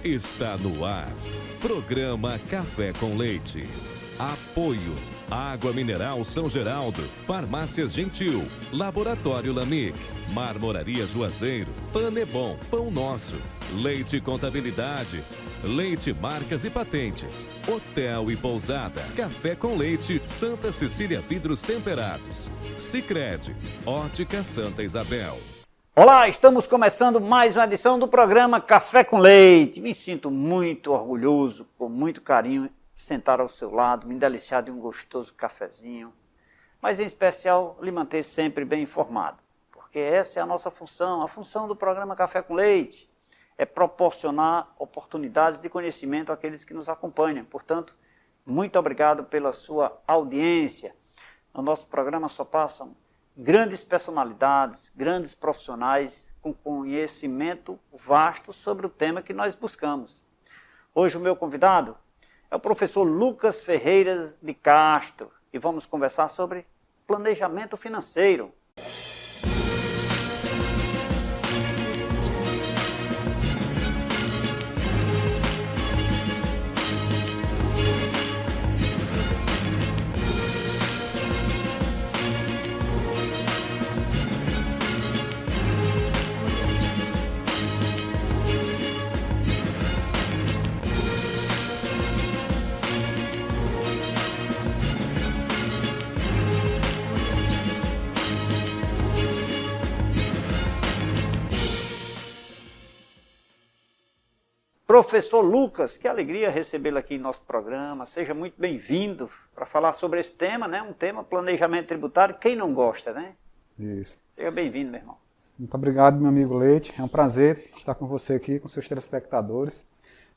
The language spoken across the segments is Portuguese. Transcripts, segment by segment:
Está no ar. Programa Café com Leite. Apoio. Água Mineral São Geraldo. Farmácias Gentil. Laboratório Lamic. Marmoraria Juazeiro. Panebon. Pão Nosso. Leite Contabilidade. Leite Marcas e Patentes. Hotel e Pousada. Café com Leite. Santa Cecília Vidros Temperados. Sicredi. Ótica Santa Isabel. Olá, estamos começando mais uma edição do programa Café com Leite. Me sinto muito orgulhoso, com muito carinho, de sentar ao seu lado, me deliciar de um gostoso cafezinho, mas em especial lhe manter sempre bem informado, porque essa é a nossa função, a função do programa Café com Leite é proporcionar oportunidades de conhecimento àqueles que nos acompanham. Portanto, muito obrigado pela sua audiência. No nosso programa só passam grandes personalidades, grandes profissionais com conhecimento vasto sobre o tema que nós buscamos. Hoje o meu convidado é o professor Lucas Ferreira de Castro e vamos conversar sobre planejamento financeiro. Professor Lucas, que alegria recebê-lo aqui em nosso programa. Seja muito bem-vindo para falar sobre esse tema, né? Um tema, planejamento tributário. Quem não gosta, né? Isso. Seja bem-vindo, meu irmão. Muito obrigado, meu amigo Leite. É um prazer estar com você aqui, com seus telespectadores.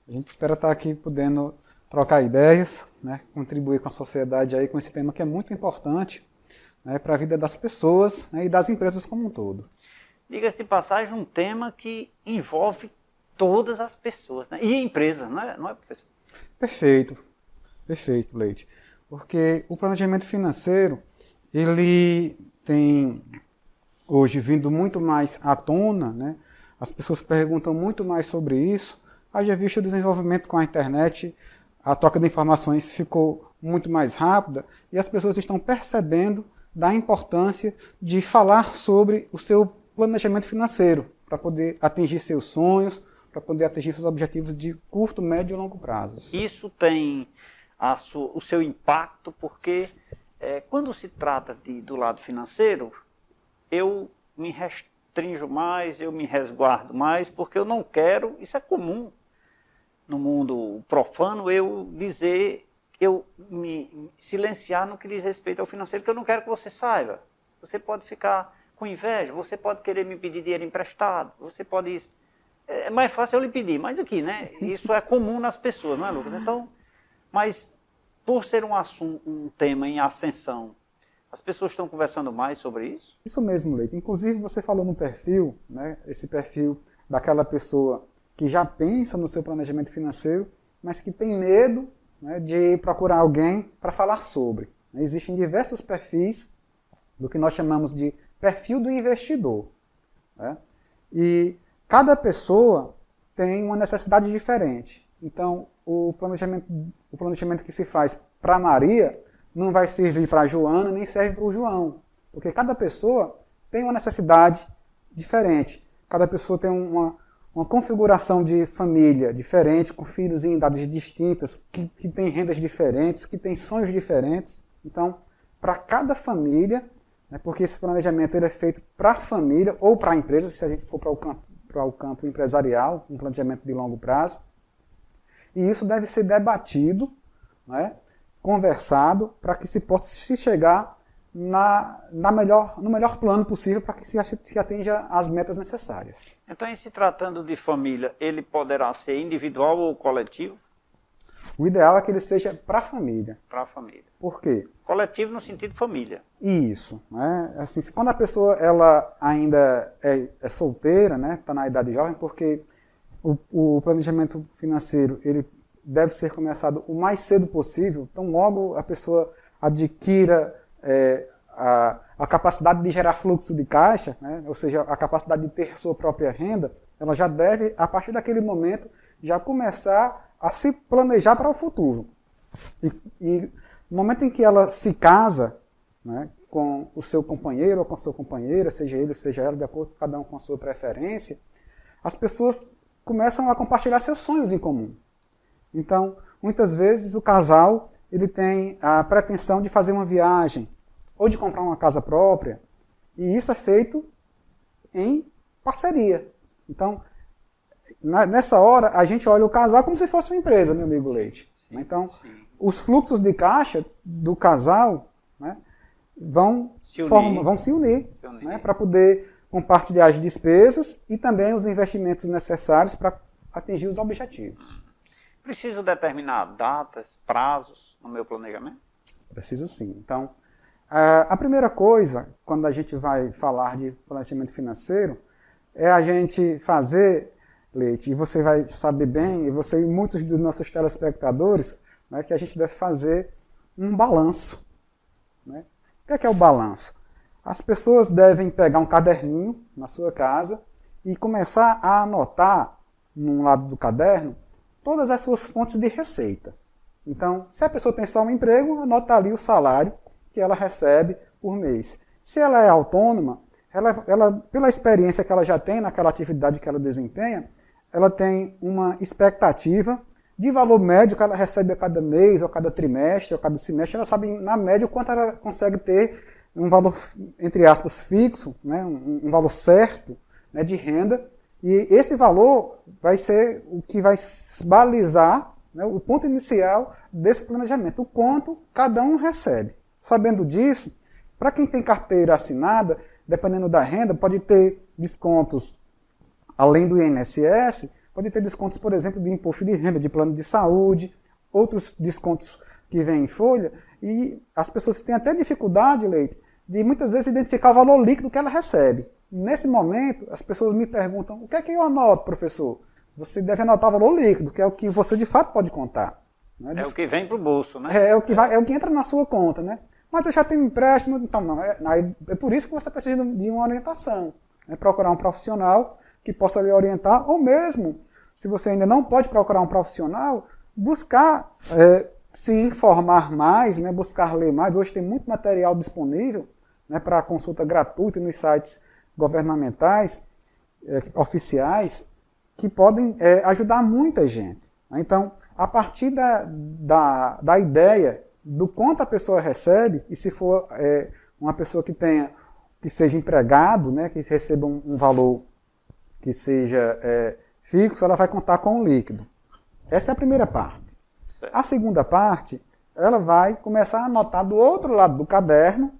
A gente espera estar aqui podendo trocar ideias, né? Contribuir com a sociedade aí com esse tema que é muito importante, né? Para a vida das pessoas, né? E das empresas como um todo. Diga-se de passagem, um tema que envolve todas as pessoas, né? E empresas, não é, professor? Perfeito, Leite. Porque o planejamento financeiro, ele tem hoje vindo muito mais à tona, né? As pessoas perguntam muito mais sobre isso. Haja visto o desenvolvimento com a internet, a troca de informações ficou muito mais rápida e as pessoas estão percebendo da importância de falar sobre o seu planejamento financeiro para poder atingir seus sonhos, para poder atingir seus objetivos de curto, médio e longo prazo. Isso tem o seu impacto, porque quando se trata do lado financeiro, eu me restringo mais, eu me resguardo mais, porque eu não quero, isso é comum no mundo profano, eu me silenciar no que diz respeito ao financeiro, porque eu não quero que você saiba. Você pode ficar com inveja, você pode querer me pedir dinheiro emprestado, você pode... É mais fácil eu lhe pedir, mas aqui, né? Isso é comum nas pessoas, não é, Lucas? Então, mas por ser um tema em ascensão, as pessoas estão conversando mais sobre isso? Isso mesmo, Leite. Inclusive, você falou no perfil, né? Esse perfil daquela pessoa que já pensa no seu planejamento financeiro, mas que tem medo, né, de procurar alguém para falar sobre. Existem diversos perfis do que nós chamamos de perfil do investidor, né? E cada pessoa tem uma necessidade diferente. Então, o planejamento que se faz para a Maria não vai servir para a Joana, nem serve para o João. Porque cada pessoa tem uma necessidade diferente. Cada pessoa tem uma configuração de família diferente, com filhos em idades distintas, que tem rendas diferentes, que tem sonhos diferentes. Então, para cada família, né, porque esse planejamento ele é feito para a família ou para a empresa, se a gente for para o campo empresarial, um planejamento de longo prazo. E isso deve ser debatido, né, conversado, para que se possa se chegar no melhor plano possível para que se atinja as metas necessárias. Então, em se tratando de família, ele poderá ser individual ou coletivo? O ideal é que ele seja para a família. Para a família. Por quê? Coletivo no sentido de família. Isso. Né? Assim, quando a pessoa ela ainda é solteira, né, está na idade jovem, porque o planejamento financeiro ele deve ser começado o mais cedo possível. Então, logo a pessoa adquira a capacidade de gerar fluxo de caixa, né, ou seja, a capacidade de ter sua própria renda, ela já deve, a partir daquele momento, já começar a se planejar para o futuro. E no momento em que ela se casa, né, com o seu companheiro ou com a sua companheira, seja ele ou seja ela, de acordo com cada um com a sua preferência, as pessoas começam a compartilhar seus sonhos em comum. Então, muitas vezes o casal ele tem a pretensão de fazer uma viagem ou de comprar uma casa própria, e isso é feito em parceria. Então, nessa hora, a gente olha o casal como se fosse uma empresa, meu amigo Leite. Sim, então, sim. Os fluxos de caixa do casal, né, vão se unir né, para poder compartilhar as despesas e também os investimentos necessários para atingir os objetivos. Preciso determinar datas, prazos no meu planejamento? Precisa sim. Então, a primeira coisa, quando a gente vai falar de planejamento financeiro, é a gente fazer, Leite, e você vai saber bem, e você e muitos dos nossos telespectadores, né, que a gente deve fazer um balanço. Né? O que é o balanço? As pessoas devem pegar um caderninho na sua casa e começar a anotar, num lado do caderno, todas as suas fontes de receita. Então, se a pessoa tem só um emprego, anota ali o salário que ela recebe por mês. Se ela é autônoma, ela, pela experiência que ela já tem naquela atividade que ela desempenha, ela tem uma expectativa de valor médio que ela recebe a cada mês, ou a cada trimestre, ou a cada semestre. Ela sabe, na média, o quanto ela consegue ter um valor, entre aspas, fixo, né, um valor certo, né, de renda. E esse valor vai ser o que vai balizar, né, o ponto inicial desse planejamento, o quanto cada um recebe. Sabendo disso, para quem tem carteira assinada, dependendo da renda, pode ter descontos, além do INSS, pode ter descontos, por exemplo, de imposto de renda, de plano de saúde, outros descontos que vêm em folha, e as pessoas têm até dificuldade, Leite, de muitas vezes identificar o valor líquido que ela recebe. Nesse momento, as pessoas me perguntam, o que é que eu anoto, professor? Você deve anotar o valor líquido, que é o que você de fato pode contar. Né? É o que vem para o bolso, né? É o que entra na sua conta, né? Mas eu já tenho empréstimo, então não. É por isso que você precisa de uma orientação. Né? Procurar um profissional que possa lhe orientar, ou mesmo, se você ainda não pode procurar um profissional, buscar se informar mais, né? Buscar ler mais. Hoje tem muito material disponível, né, para consulta gratuita nos sites governamentais, oficiais, que podem ajudar muita gente. Então, a partir da ideia do quanto a pessoa recebe, e se for uma pessoa que seja empregado, né, que receba um valor que seja fixo, ela vai contar com o líquido. Essa é a primeira parte. A segunda parte, ela vai começar a anotar do outro lado do caderno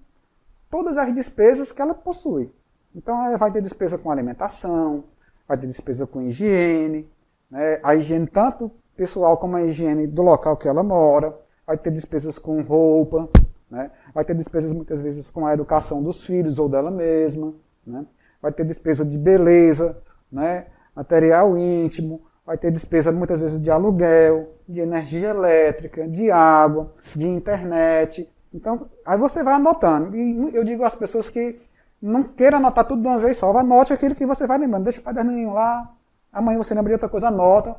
todas as despesas que ela possui. Então, ela vai ter despesa com alimentação, vai ter despesa com higiene, né, a higiene tanto pessoal como a higiene do local que ela mora, vai ter despesas com roupa, né, vai ter despesas muitas vezes com a educação dos filhos ou dela mesma, né, vai ter despesa de beleza, né, material íntimo, vai ter despesa muitas vezes de aluguel, de energia elétrica, de água, de internet. Então, aí você vai anotando. E eu digo às pessoas que não queiram anotar tudo de uma vez só, anote aquilo que você vai lembrando. Deixa o caderninho lá, amanhã você lembra de outra coisa, anota.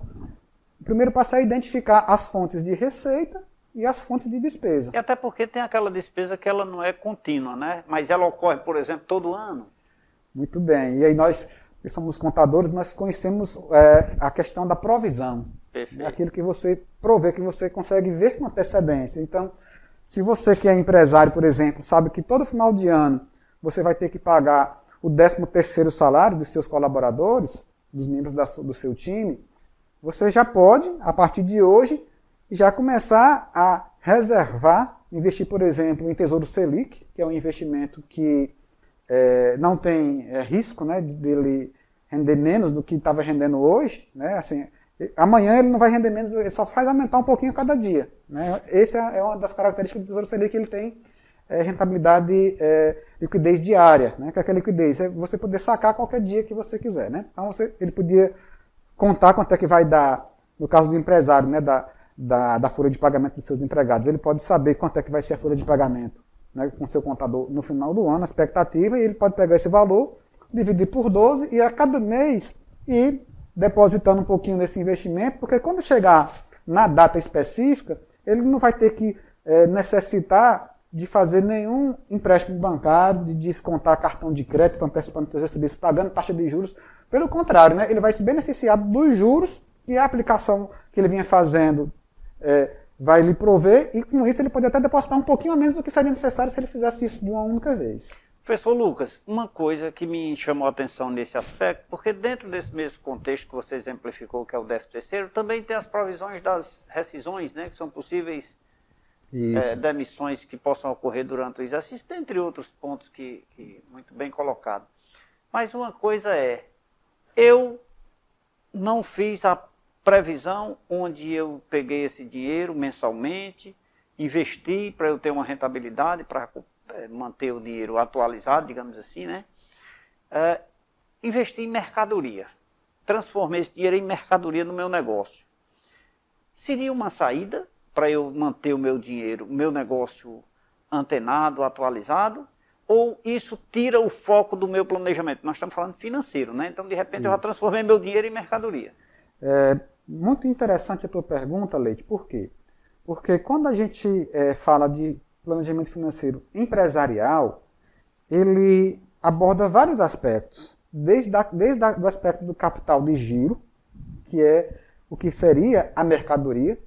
O primeiro passo é identificar as fontes de receita e as fontes de despesa. E até porque tem aquela despesa que ela não é contínua, né? Mas ela ocorre, por exemplo, todo ano. Muito bem. E aí nós, que somos contadores, nós conhecemos a questão da provisão. Perfeito. Aquilo que você provê, que você consegue ver com antecedência. Então, se você que é empresário, por exemplo, sabe que todo final de ano você vai ter que pagar o 13º salário dos seus colaboradores, dos membros do seu time, você já pode, a partir de hoje, já começar a reservar, investir, por exemplo, em Tesouro Selic, que é um investimento que não tem risco, né, dele render menos do que estava rendendo hoje, né, assim, amanhã ele não vai render menos, ele só faz aumentar um pouquinho cada dia. Né? Essa é uma das características do Tesouro Selic, que ele tem rentabilidade, liquidez diária, né? Que é aquela liquidez, é você poder sacar qualquer dia que você quiser. Né? Então ele podia contar quanto é que vai dar, no caso do empresário, né, da folha de pagamento dos seus empregados, ele pode saber quanto é que vai ser a folha de pagamento, né, com o seu contador no final do ano, a expectativa, e ele pode pegar esse valor, dividir por 12, e a cada mês e depositando um pouquinho desse investimento, porque quando chegar na data específica, ele não vai ter que necessitar de fazer nenhum empréstimo bancário, de descontar cartão de crédito, antecipando seus recebíveis, pagando taxa de juros. Pelo contrário, né, ele vai se beneficiar dos juros que a aplicação que ele vinha fazendo vai lhe prover, e com isso ele pode até depositar um pouquinho a menos do que seria necessário se ele fizesse isso de uma única vez. Professor Lucas, uma coisa que me chamou a atenção nesse aspecto, porque dentro desse mesmo contexto que você exemplificou, que é o 13º, também tem as provisões das rescisões, né, que são possíveis demissões que possam ocorrer durante o exercício, dentre outros pontos que muito bem colocado. Mas uma coisa eu não fiz a previsão onde eu peguei esse dinheiro mensalmente, investi para eu ter uma rentabilidade, para manter o dinheiro atualizado, digamos assim, né? Investi em mercadoria. Transformei esse dinheiro em mercadoria no meu negócio. Seria uma saída para eu manter o meu dinheiro, o meu negócio antenado, atualizado? Ou isso tira o foco do meu planejamento? Nós estamos falando financeiro, né? Então, de repente, eu já transformei meu dinheiro em mercadoria. Muito interessante a tua pergunta, Leite. Por quê? Porque quando a gente fala de planejamento financeiro empresarial, ele aborda vários aspectos. Desde o aspecto do capital de giro, que é o que seria a mercadoria,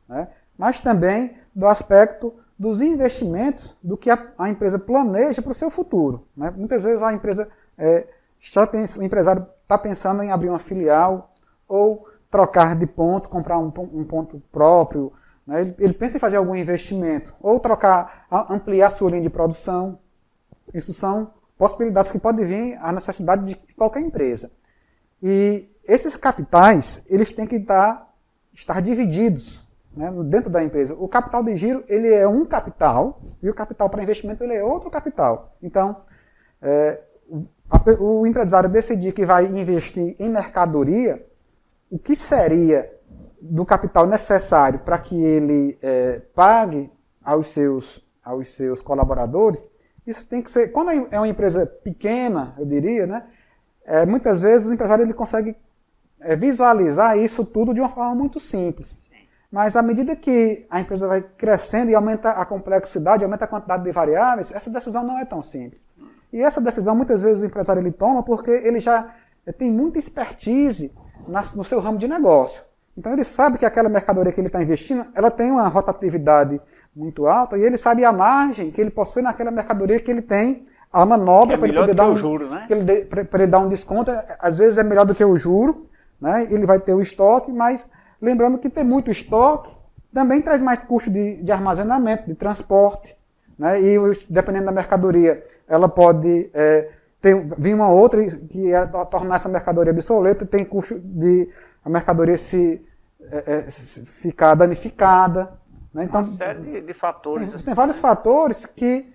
né? Mas também do aspecto dos investimentos, do que a empresa planeja para o seu futuro, né? Muitas vezes a empresa, o empresário está pensando em abrir uma filial, ou trocar de ponto, comprar um ponto próprio, né? Ele pensa em fazer algum investimento, ou ampliar sua linha de produção. Isso são possibilidades que podem vir à necessidade de qualquer empresa. E esses capitais, eles têm que estar divididos, né, dentro da empresa. O capital de giro, ele é um capital, e o capital para investimento, ele é outro capital. Então, o empresário decidir que vai investir em mercadoria, o que seria do capital necessário para que ele pague aos seus colaboradores, isso tem que ser... Quando é uma empresa pequena, eu diria, né, muitas vezes o empresário ele consegue visualizar isso tudo de uma forma muito simples. Mas à medida que a empresa vai crescendo e aumenta a complexidade, aumenta a quantidade de variáveis, essa decisão não é tão simples. E essa decisão, muitas vezes, o empresário ele toma porque ele já tem muita expertise no seu ramo de negócio. Então ele sabe que aquela mercadoria que ele está investindo, ela tem uma rotatividade muito alta, e ele sabe a margem que ele possui naquela mercadoria, que ele tem a manobra para ele poder dar juro, né? Para ele dar um desconto. Às vezes é melhor do que o juro, né? Ele vai ter o estoque, mas lembrando que ter muito estoque também traz mais custo de armazenamento, de transporte, né? E dependendo da mercadoria, ela pode vir uma outra que tornar essa mercadoria obsoleta, tem custo de a mercadoria ficar danificada, né? Então, uma série de fatores. Sim, tem vários fatores que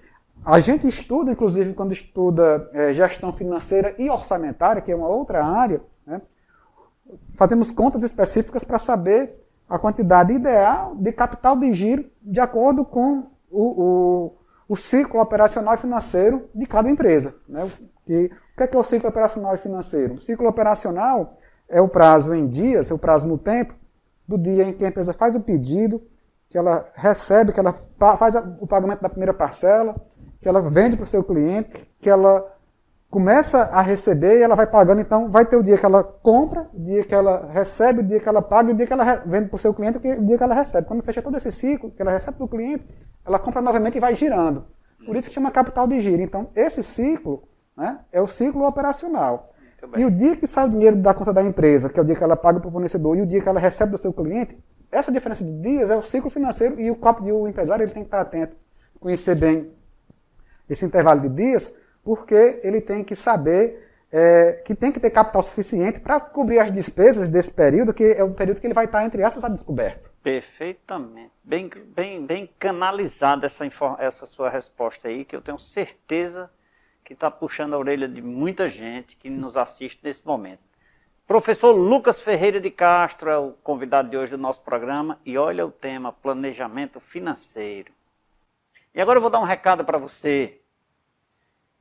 a gente estuda, inclusive quando estuda gestão financeira e orçamentária, que é uma outra área, né? Fazemos contas específicas para saber a quantidade ideal de capital de giro de acordo com o ciclo operacional e financeiro de cada empresa, né? O que é o ciclo operacional e financeiro? O ciclo operacional é o prazo em dias, é o prazo no tempo, do dia em que a empresa faz o pedido, que ela recebe, que ela faz o pagamento da primeira parcela, que ela vende para o seu cliente, que ela começa a receber e ela vai pagando. Então vai ter o dia que ela compra, o dia que ela recebe, o dia que ela paga, o dia que ela vende para o seu cliente, o dia que ela recebe. Quando fecha todo esse ciclo, que ela recebe do cliente, ela compra novamente e vai girando. Por isso que chama capital de giro. Então esse ciclo, né, é o ciclo operacional. E o dia que sai o dinheiro da conta da empresa, que é o dia que ela paga para o fornecedor, e o dia que ela recebe do seu cliente, essa diferença de dias é o ciclo financeiro, e o empresário ele tem que estar atento, conhecer bem esse intervalo de dias, porque ele tem que saber que tem que ter capital suficiente para cobrir as despesas desse período, que é o período que ele vai estar, entre aspas, a descoberto. Perfeitamente. Bem canalizada essa sua resposta aí, que eu tenho certeza que está puxando a orelha de muita gente que nos assiste nesse momento. Professor Lucas Ferreira de Castro é o convidado de hoje do nosso programa, e olha o tema, planejamento financeiro. E agora eu vou dar um recado para você.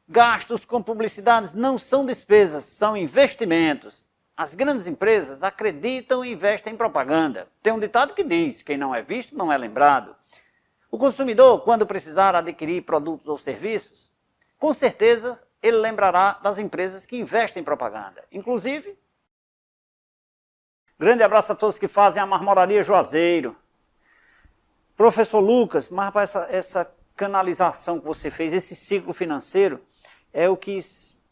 Gastos com publicidades não são despesas, são investimentos. As grandes empresas acreditam e investem em propaganda. Tem um ditado que diz, quem não é visto não é lembrado. O consumidor, quando precisar adquirir produtos ou serviços, com certeza ele lembrará das empresas que investem em propaganda. Inclusive, grande abraço a todos que fazem a Marmoraria Juazeiro. Professor Lucas, mas rapaz, essa canalização que você fez, esse ciclo financeiro, é o que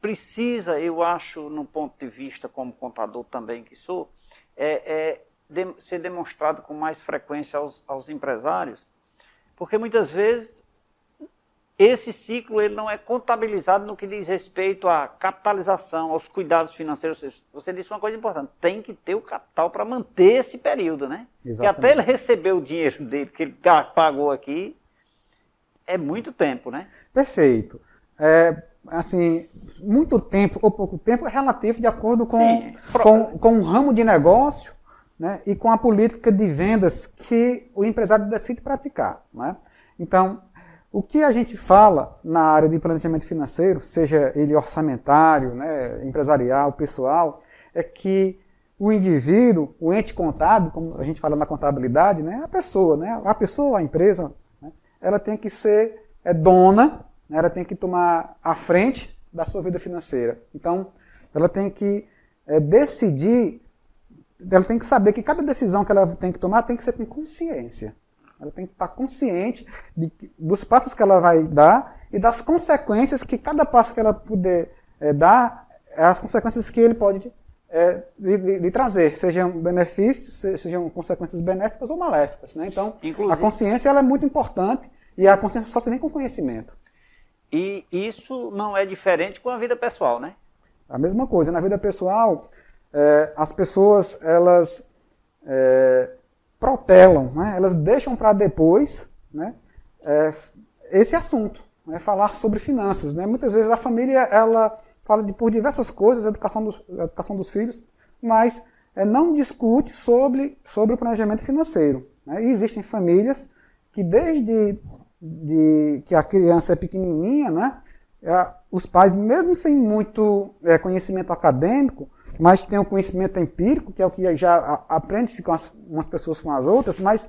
precisa, eu acho, no ponto de vista como contador também que sou, ser demonstrado com mais frequência aos empresários, porque muitas vezes esse ciclo ele não é contabilizado no que diz respeito à capitalização, aos cuidados financeiros. Você disse uma coisa importante, tem que ter o capital para manter esse período, né? Exatamente. Porque até ele receber o dinheiro dele, que ele pagou aqui, é muito tempo, né? Perfeito. Assim, muito tempo ou pouco tempo é relativo de acordo com o ramo de negócio, né, e com a política de vendas que o empresário decide praticar, né? Então, o que a gente fala na área de planejamento financeiro, seja ele orçamentário, né, empresarial, pessoal, é que o indivíduo, o ente contábil, como a gente fala na contabilidade, né, a pessoa, a empresa, né, ela tem que ser dona, né, ela tem que tomar a frente da sua vida financeira. Então, ela tem que decidir, ela tem que saber que cada decisão que ela tem que tomar tem que ser com consciência. Ela tem que estar consciente dos passos que ela vai dar e das consequências que cada passo que ela puder dar, as consequências que ele pode lhe trazer, sejam benefícios, sejam consequências benéficas ou maléficas, né? Então, inclusive, a consciência ela é muito importante e a consciência só se vem com conhecimento. E isso não é diferente com a vida pessoal, né? A mesma coisa. Na vida pessoal, as pessoas, elas protelam, né? Elas deixam para depois, né, esse assunto, né, falar sobre finanças, né? Muitas vezes a família ela fala por diversas coisas, educação dos filhos, mas não discute sobre o planejamento financeiro, né? E existem famílias que desde que a criança é pequenininha, né, os pais, mesmo sem muito conhecimento acadêmico, mas tem o conhecimento empírico, que é o que já aprende-se com umas pessoas com as outras, mas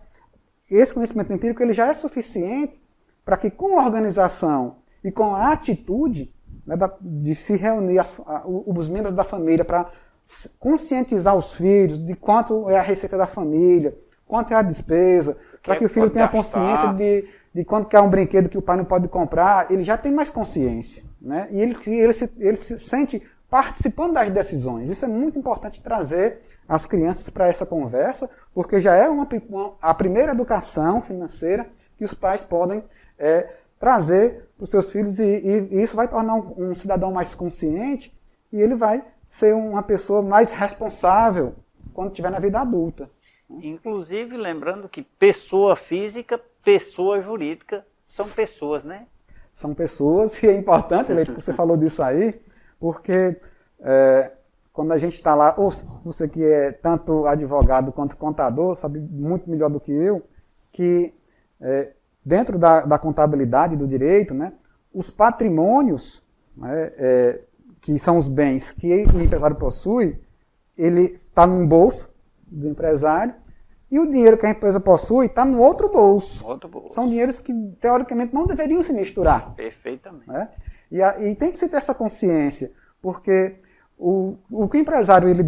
esse conhecimento empírico ele já é suficiente para que com a organização e com a atitude, né, de se reunir os membros da família para conscientizar os filhos de quanto é a receita da família, quanto é a despesa, para que o filho tenha consciência de quanto que é um brinquedo que o pai não pode comprar, ele já tem mais consciência, né? E ele se sente participando das decisões. Isso é muito importante trazer as crianças para essa conversa, porque já é a primeira educação financeira que os pais podem trazer para os seus filhos, e isso vai tornar um cidadão mais consciente, e ele vai ser uma pessoa mais responsável quando estiver na vida adulta. Inclusive, lembrando que pessoa física, pessoa jurídica são pessoas, né? São pessoas, e é importante, Leite, que você falou disso aí, porque quando a gente está lá, ou você que é tanto advogado quanto contador, sabe muito melhor do que eu, que dentro da contabilidade do direito, né, os patrimônios, né, que são os bens que o empresário possui, ele está num bolso do empresário, e o dinheiro que a empresa possui está no outro bolso. São dinheiros que, teoricamente, não deveriam se misturar. Perfeitamente. Né? E tem que se ter essa consciência, porque o que o empresário ele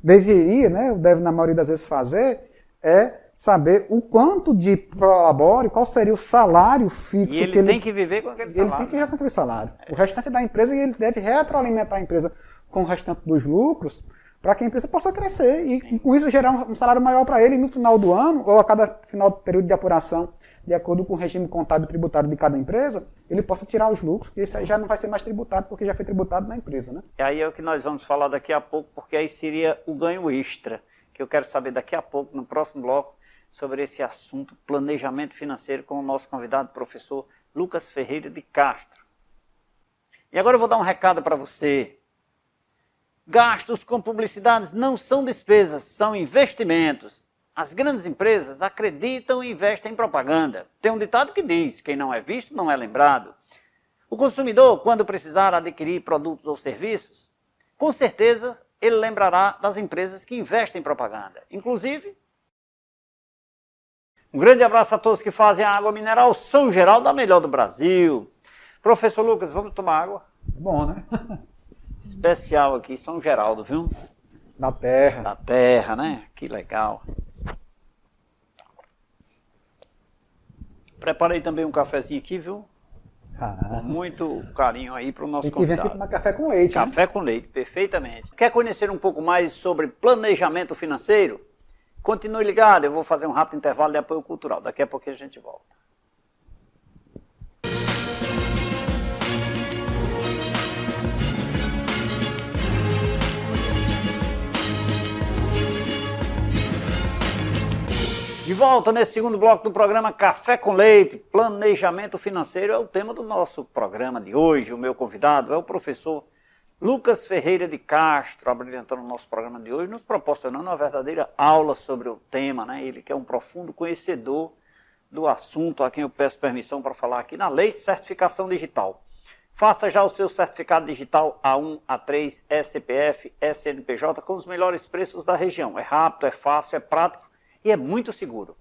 deveria, né, deve na maioria das vezes fazer, é saber o quanto de prolabore, qual seria o salário fixo. E ele tem que viver com aquele salário. Ele tem que viver com aquele salário. O restante da empresa, ele deve retroalimentar a empresa com o restante dos lucros, para que a empresa possa crescer e com isso gerar um salário maior para ele no final do ano, ou a cada final do período de apuração, de acordo com o regime contábil e tributário de cada empresa, ele possa tirar os lucros, e esse aí já não vai ser mais tributado, porque já foi tributado na empresa, né? E aí é o que nós vamos falar daqui a pouco, porque aí seria o ganho extra, que eu quero saber daqui a pouco, no próximo bloco, sobre esse assunto, planejamento financeiro, com o nosso convidado, professor Lucas Ferreira de Castro. E agora eu vou dar um recado para você. Gastos com publicidades não são despesas, são investimentos. As grandes empresas acreditam e investem em propaganda. Tem um ditado que diz, quem não é visto não é lembrado. O consumidor, quando precisar adquirir produtos ou serviços, com certeza ele lembrará das empresas que investem em propaganda. Inclusive, um grande abraço a todos que fazem a água mineral São Geraldo, a melhor do Brasil. Professor Lucas, vamos tomar água? Bom, né? Especial aqui, São Geraldo, viu? Da terra. Da terra, né? Que legal. Preparei também um cafezinho aqui, viu? Com muito carinho aí para o nosso Tem que vir aqui convidado. tomar café com leite, né? Café com leite, perfeitamente. Quer conhecer um pouco mais sobre planejamento financeiro? Continue ligado, eu vou fazer um rápido intervalo de apoio cultural. Daqui a pouco a gente volta. De volta nesse segundo bloco do programa Café com Leite, planejamento financeiro é o tema do nosso programa de hoje. O meu convidado é o professor Lucas Ferreira de Castro, abrilhantando o nosso programa de hoje, nos proporcionando uma verdadeira aula sobre o tema, né? Ele que é um profundo conhecedor do assunto, a quem eu peço permissão para falar aqui na Lei de Certificação Digital. Faça já o seu certificado digital A1, A3, SPF, SNPJ com os melhores preços da região. É rápido, é fácil, é prático e é muito seguro.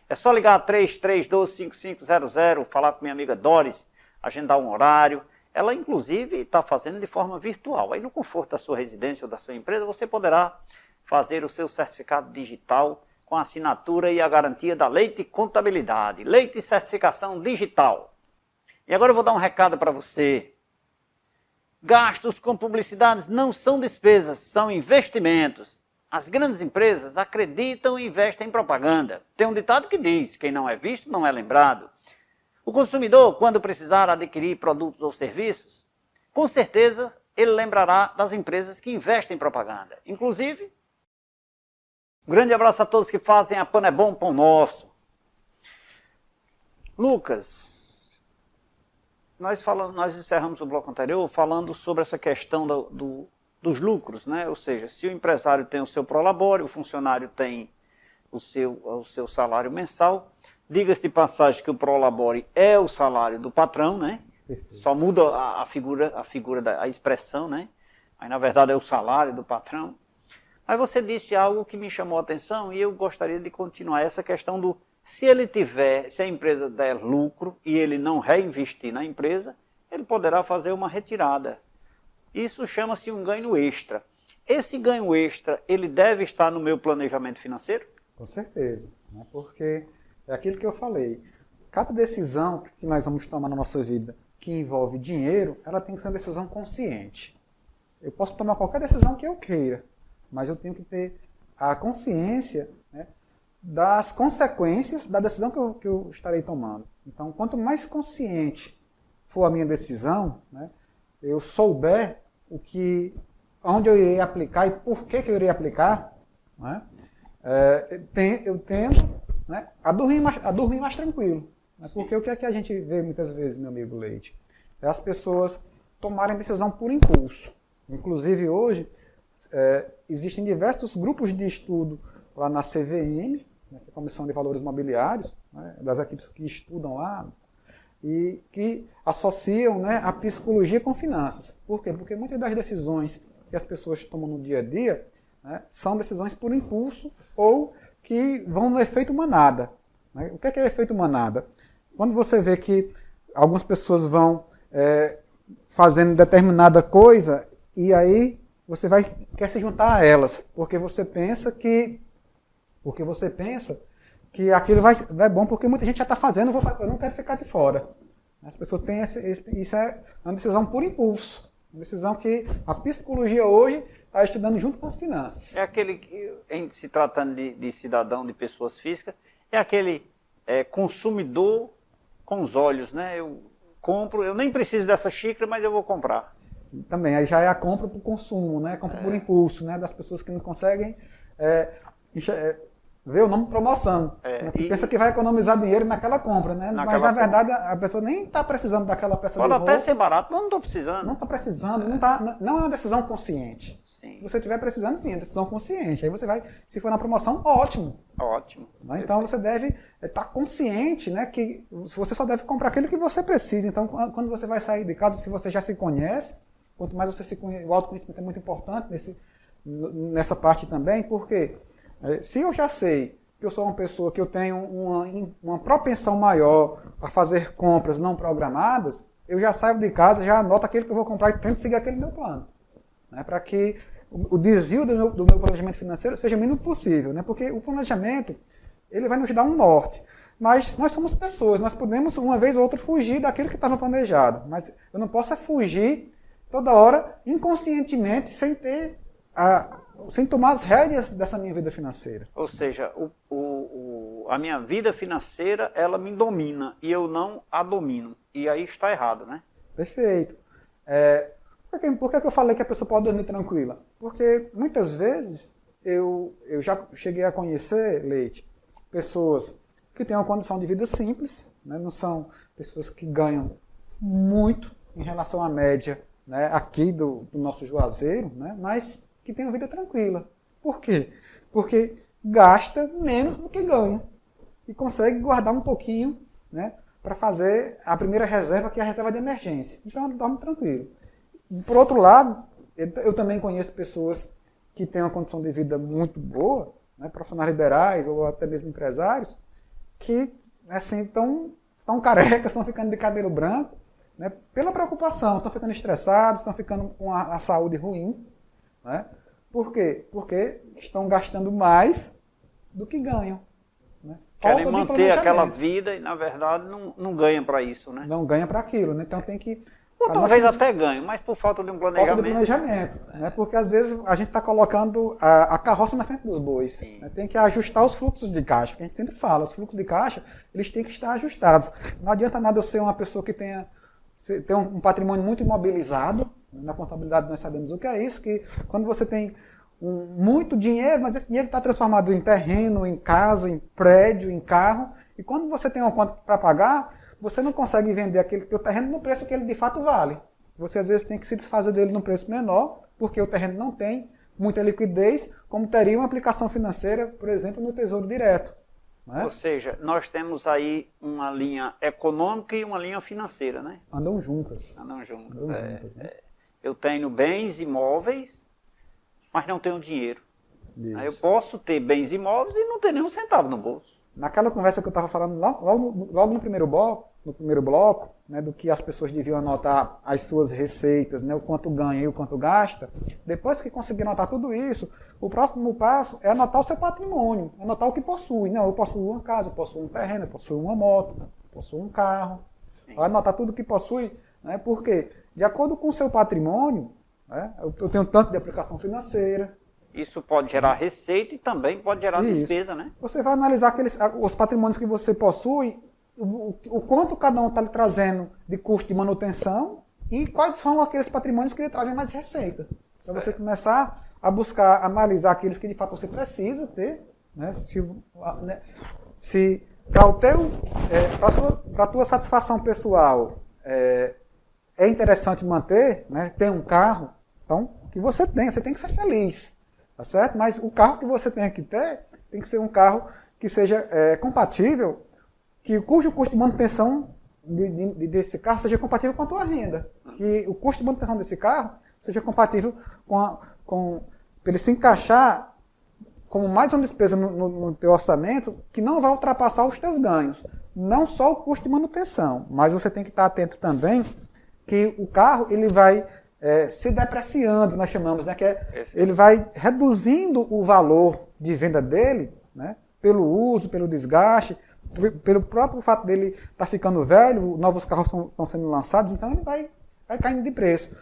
É só ligar 3312-5500, falar com minha amiga Doris, agendar um horário. Ela, inclusive, está fazendo de forma virtual. Aí, no conforto da sua residência ou da sua empresa, você poderá fazer o seu certificado digital com a assinatura e a garantia da Leite Contabilidade. Leite Certificação Digital. E agora eu vou dar um recado para você. Gastos com publicidades não são despesas, são investimentos. As grandes empresas acreditam e investem em propaganda. Tem um ditado que diz, quem não é visto não é lembrado. O consumidor, quando precisar adquirir produtos ou serviços, com certeza ele lembrará das empresas que investem em propaganda. Inclusive, um grande abraço a todos que fazem a Pão é Bom, Pão Nosso. Lucas, nós encerramos o bloco anterior falando sobre essa questão dos lucros, né? Ou seja, se o empresário tem o seu prolabore, o funcionário tem o seu salário mensal. Diga-se de passagem que o prolabore é o salário do patrão, né? Perfeito. Só muda a expressão, né? Mas na verdade é o salário do patrão. Mas você disse algo que me chamou a atenção e eu gostaria de continuar essa questão do se a empresa der lucro e ele não reinvestir na empresa, ele poderá fazer uma retirada. Isso chama-se um ganho extra. Esse ganho extra, ele deve estar no meu planejamento financeiro? Com certeza, né? Porque é aquilo que eu falei. Cada decisão que nós vamos tomar na nossa vida que envolve dinheiro, ela tem que ser uma decisão consciente. Eu posso tomar qualquer decisão que eu queira, mas eu tenho que ter a consciência, né, das consequências da decisão que eu estarei tomando. Então, quanto mais consciente for a minha decisão, né, eu souber onde eu irei aplicar e por que eu irei aplicar, né, eu tendo, né, a dormir mais tranquilo. Né, porque o que é que a gente vê muitas vezes, meu amigo Leite? É as pessoas tomarem decisão por impulso. Inclusive hoje, existem diversos grupos de estudo lá na CVM, né, que é a Comissão de Valores Mobiliários, né, das equipes que estudam lá, e que associam, né, a psicologia com finanças. Por quê? Porque muitas das decisões que as pessoas tomam no dia a dia, né, são decisões por impulso ou que vão no efeito manada. Né? O que é efeito manada? Quando você vê que algumas pessoas vão fazendo determinada coisa e aí você quer se juntar a elas, porque você pensa que aquilo vai bom, porque muita gente já está fazendo, eu não quero ficar de fora. As pessoas têm isso é uma decisão por impulso, uma decisão que a psicologia hoje está estudando junto com as finanças. É aquele que, se tratando de cidadão, de pessoas físicas, é aquele consumidor com os olhos, né? Eu compro, eu nem preciso dessa xícara, mas eu vou comprar. Também, aí já é a compra por consumo, né? Compra por impulso, né? Das pessoas que não conseguem ver o nome promoção. Tu pensa que vai economizar dinheiro naquela compra, né? Mas na verdade a pessoa nem está precisando daquela peça de roupa. Pode até ser barato, mas não estou precisando. Não está precisando, não é uma decisão consciente. Sim. Se você estiver precisando, sim, é decisão consciente. Aí você vai, se for na promoção, ótimo. Ótimo. Né? Então você deve estar consciente, né, que você só deve comprar aquilo que você precisa. Então quando você vai sair de casa, se você já se conhece, quanto mais você se conhece, o autoconhecimento é muito importante nessa parte também, porque se eu já sei que eu sou uma pessoa que eu tenho uma propensão maior a fazer compras não programadas, eu já saio de casa, já anoto aquele que eu vou comprar e tento seguir aquele meu plano. Né, para que o desvio do meu planejamento financeiro seja o mínimo possível. Né, porque o planejamento ele vai nos dar um norte. Mas nós somos pessoas, nós podemos uma vez ou outra fugir daquilo que estava planejado. Mas eu não posso fugir toda hora, inconscientemente, sem tomar as rédeas dessa minha vida financeira. Ou seja, a minha vida financeira, ela me domina e eu não a domino. E aí está errado, né? Perfeito. Por que eu falei que a pessoa pode dormir tranquila? Porque muitas vezes eu já cheguei a conhecer, Leite, pessoas que têm uma condição de vida simples, né? Não são pessoas que ganham muito em relação à média, né, aqui do nosso Juazeiro, né, mas que têm uma vida tranquila. Por quê? Porque gasta menos do que ganha e consegue guardar um pouquinho, né, para fazer a primeira reserva, que é a reserva de emergência. Então, ela dorme tranquilo. Por outro lado, eu também conheço pessoas que têm uma condição de vida muito boa, né, profissionais liberais ou até mesmo empresários, que assim, estão carecas, estão ficando de cabelo branco, né, pela preocupação, estão ficando estressados, estão ficando com a saúde ruim. Né? Por quê? Porque estão gastando mais do que ganham. Né? Querem manter aquela vida e, na verdade, não ganham para isso. Né? Não ganham para aquilo. Né? Então tem que... Ou talvez até ganham, mas por falta de um planejamento. Falta de planejamento, né? Porque às vezes a gente está colocando a carroça na frente dos bois. Né? Tem que ajustar os fluxos de caixa, que a gente sempre fala, os fluxos de caixa, eles têm que estar ajustados. Não adianta nada eu ser uma pessoa que tenha um patrimônio muito imobilizado. Na contabilidade nós sabemos o que é isso, que quando você tem muito dinheiro, mas esse dinheiro está transformado em terreno, em casa, em prédio, em carro, e quando você tem uma conta para pagar, você não consegue vender aquele teu terreno no preço que ele de fato vale. Você às vezes tem que se desfazer dele num preço menor, porque o terreno não tem muita liquidez, como teria uma aplicação financeira, por exemplo, no Tesouro Direto. Né? Ou seja, nós temos aí uma linha econômica e uma linha financeira, né? Andam juntas. Andam juntas. Né? Eu tenho bens imóveis, mas não tenho dinheiro. Aí eu posso ter bens imóveis e não ter nenhum centavo no bolso. Naquela conversa que eu estava falando logo no primeiro bloco, né, do que as pessoas deviam anotar as suas receitas, né, o quanto ganha e o quanto gasta, depois que conseguir anotar tudo isso, o próximo passo é anotar o seu patrimônio, anotar o que possui. Não, eu possuo uma casa, eu possuo um terreno, eu possuo uma moto, eu possuo um carro. Anotar tudo que possui, né, porque de acordo com o seu patrimônio, né, eu tenho tanto de aplicação financeira. Isso pode gerar receita e também pode gerar despesa, né? Você vai analisar os patrimônios que você possui, o quanto cada um está lhe trazendo de custo de manutenção e quais são aqueles patrimônios que lhe trazem mais receita. Para você começar a buscar, analisar aqueles que de fato você precisa ter, né? Se para a tua satisfação pessoal é interessante manter, né? Ter um carro, então que você tem que ser feliz. Tá certo? Mas o carro que você tem que ter tem que ser um carro que seja compatível, cujo custo de manutenção desse carro seja compatível com a tua renda. Que o custo de manutenção desse carro seja compatível para ele se encaixar como mais uma despesa no teu orçamento que não vai ultrapassar os teus ganhos. Não só o custo de manutenção, mas você tem que estar atento também que o carro ele vai se depreciando, nós chamamos, né, ele vai reduzindo o valor de venda dele, né, pelo uso, pelo desgaste, pelo próprio fato dele estar ficando velho, novos carros estão sendo lançados, então ele vai caindo de preço.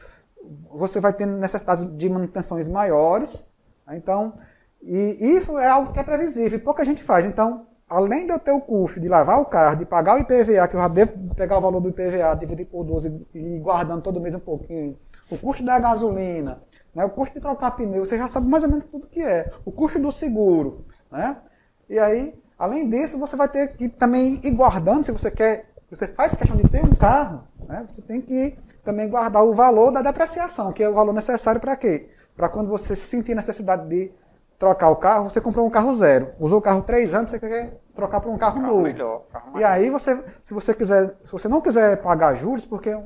Você vai tendo necessidades de manutenções maiores, né, então, e isso é algo que é previsível, e pouca gente faz. Então, além de eu ter o custo de lavar o carro, de pagar o IPVA, que eu já devo pegar o valor do IPVA, dividir por 12 e ir guardando todo mês um pouquinho, o custo da gasolina, né, o custo de trocar pneu, você já sabe mais ou menos tudo que é. O custo do seguro. Né? E aí, além disso, você vai ter que também ir guardando, se você faz questão de ter um carro, né, você tem que também guardar o valor da depreciação, que é o valor necessário para quê? Para quando você sentir necessidade de trocar o carro, você comprou um carro zero. Usou o carro 3 anos, você quer trocar por um carro novo. Melhor, e aí, se você não quiser pagar juros, porque...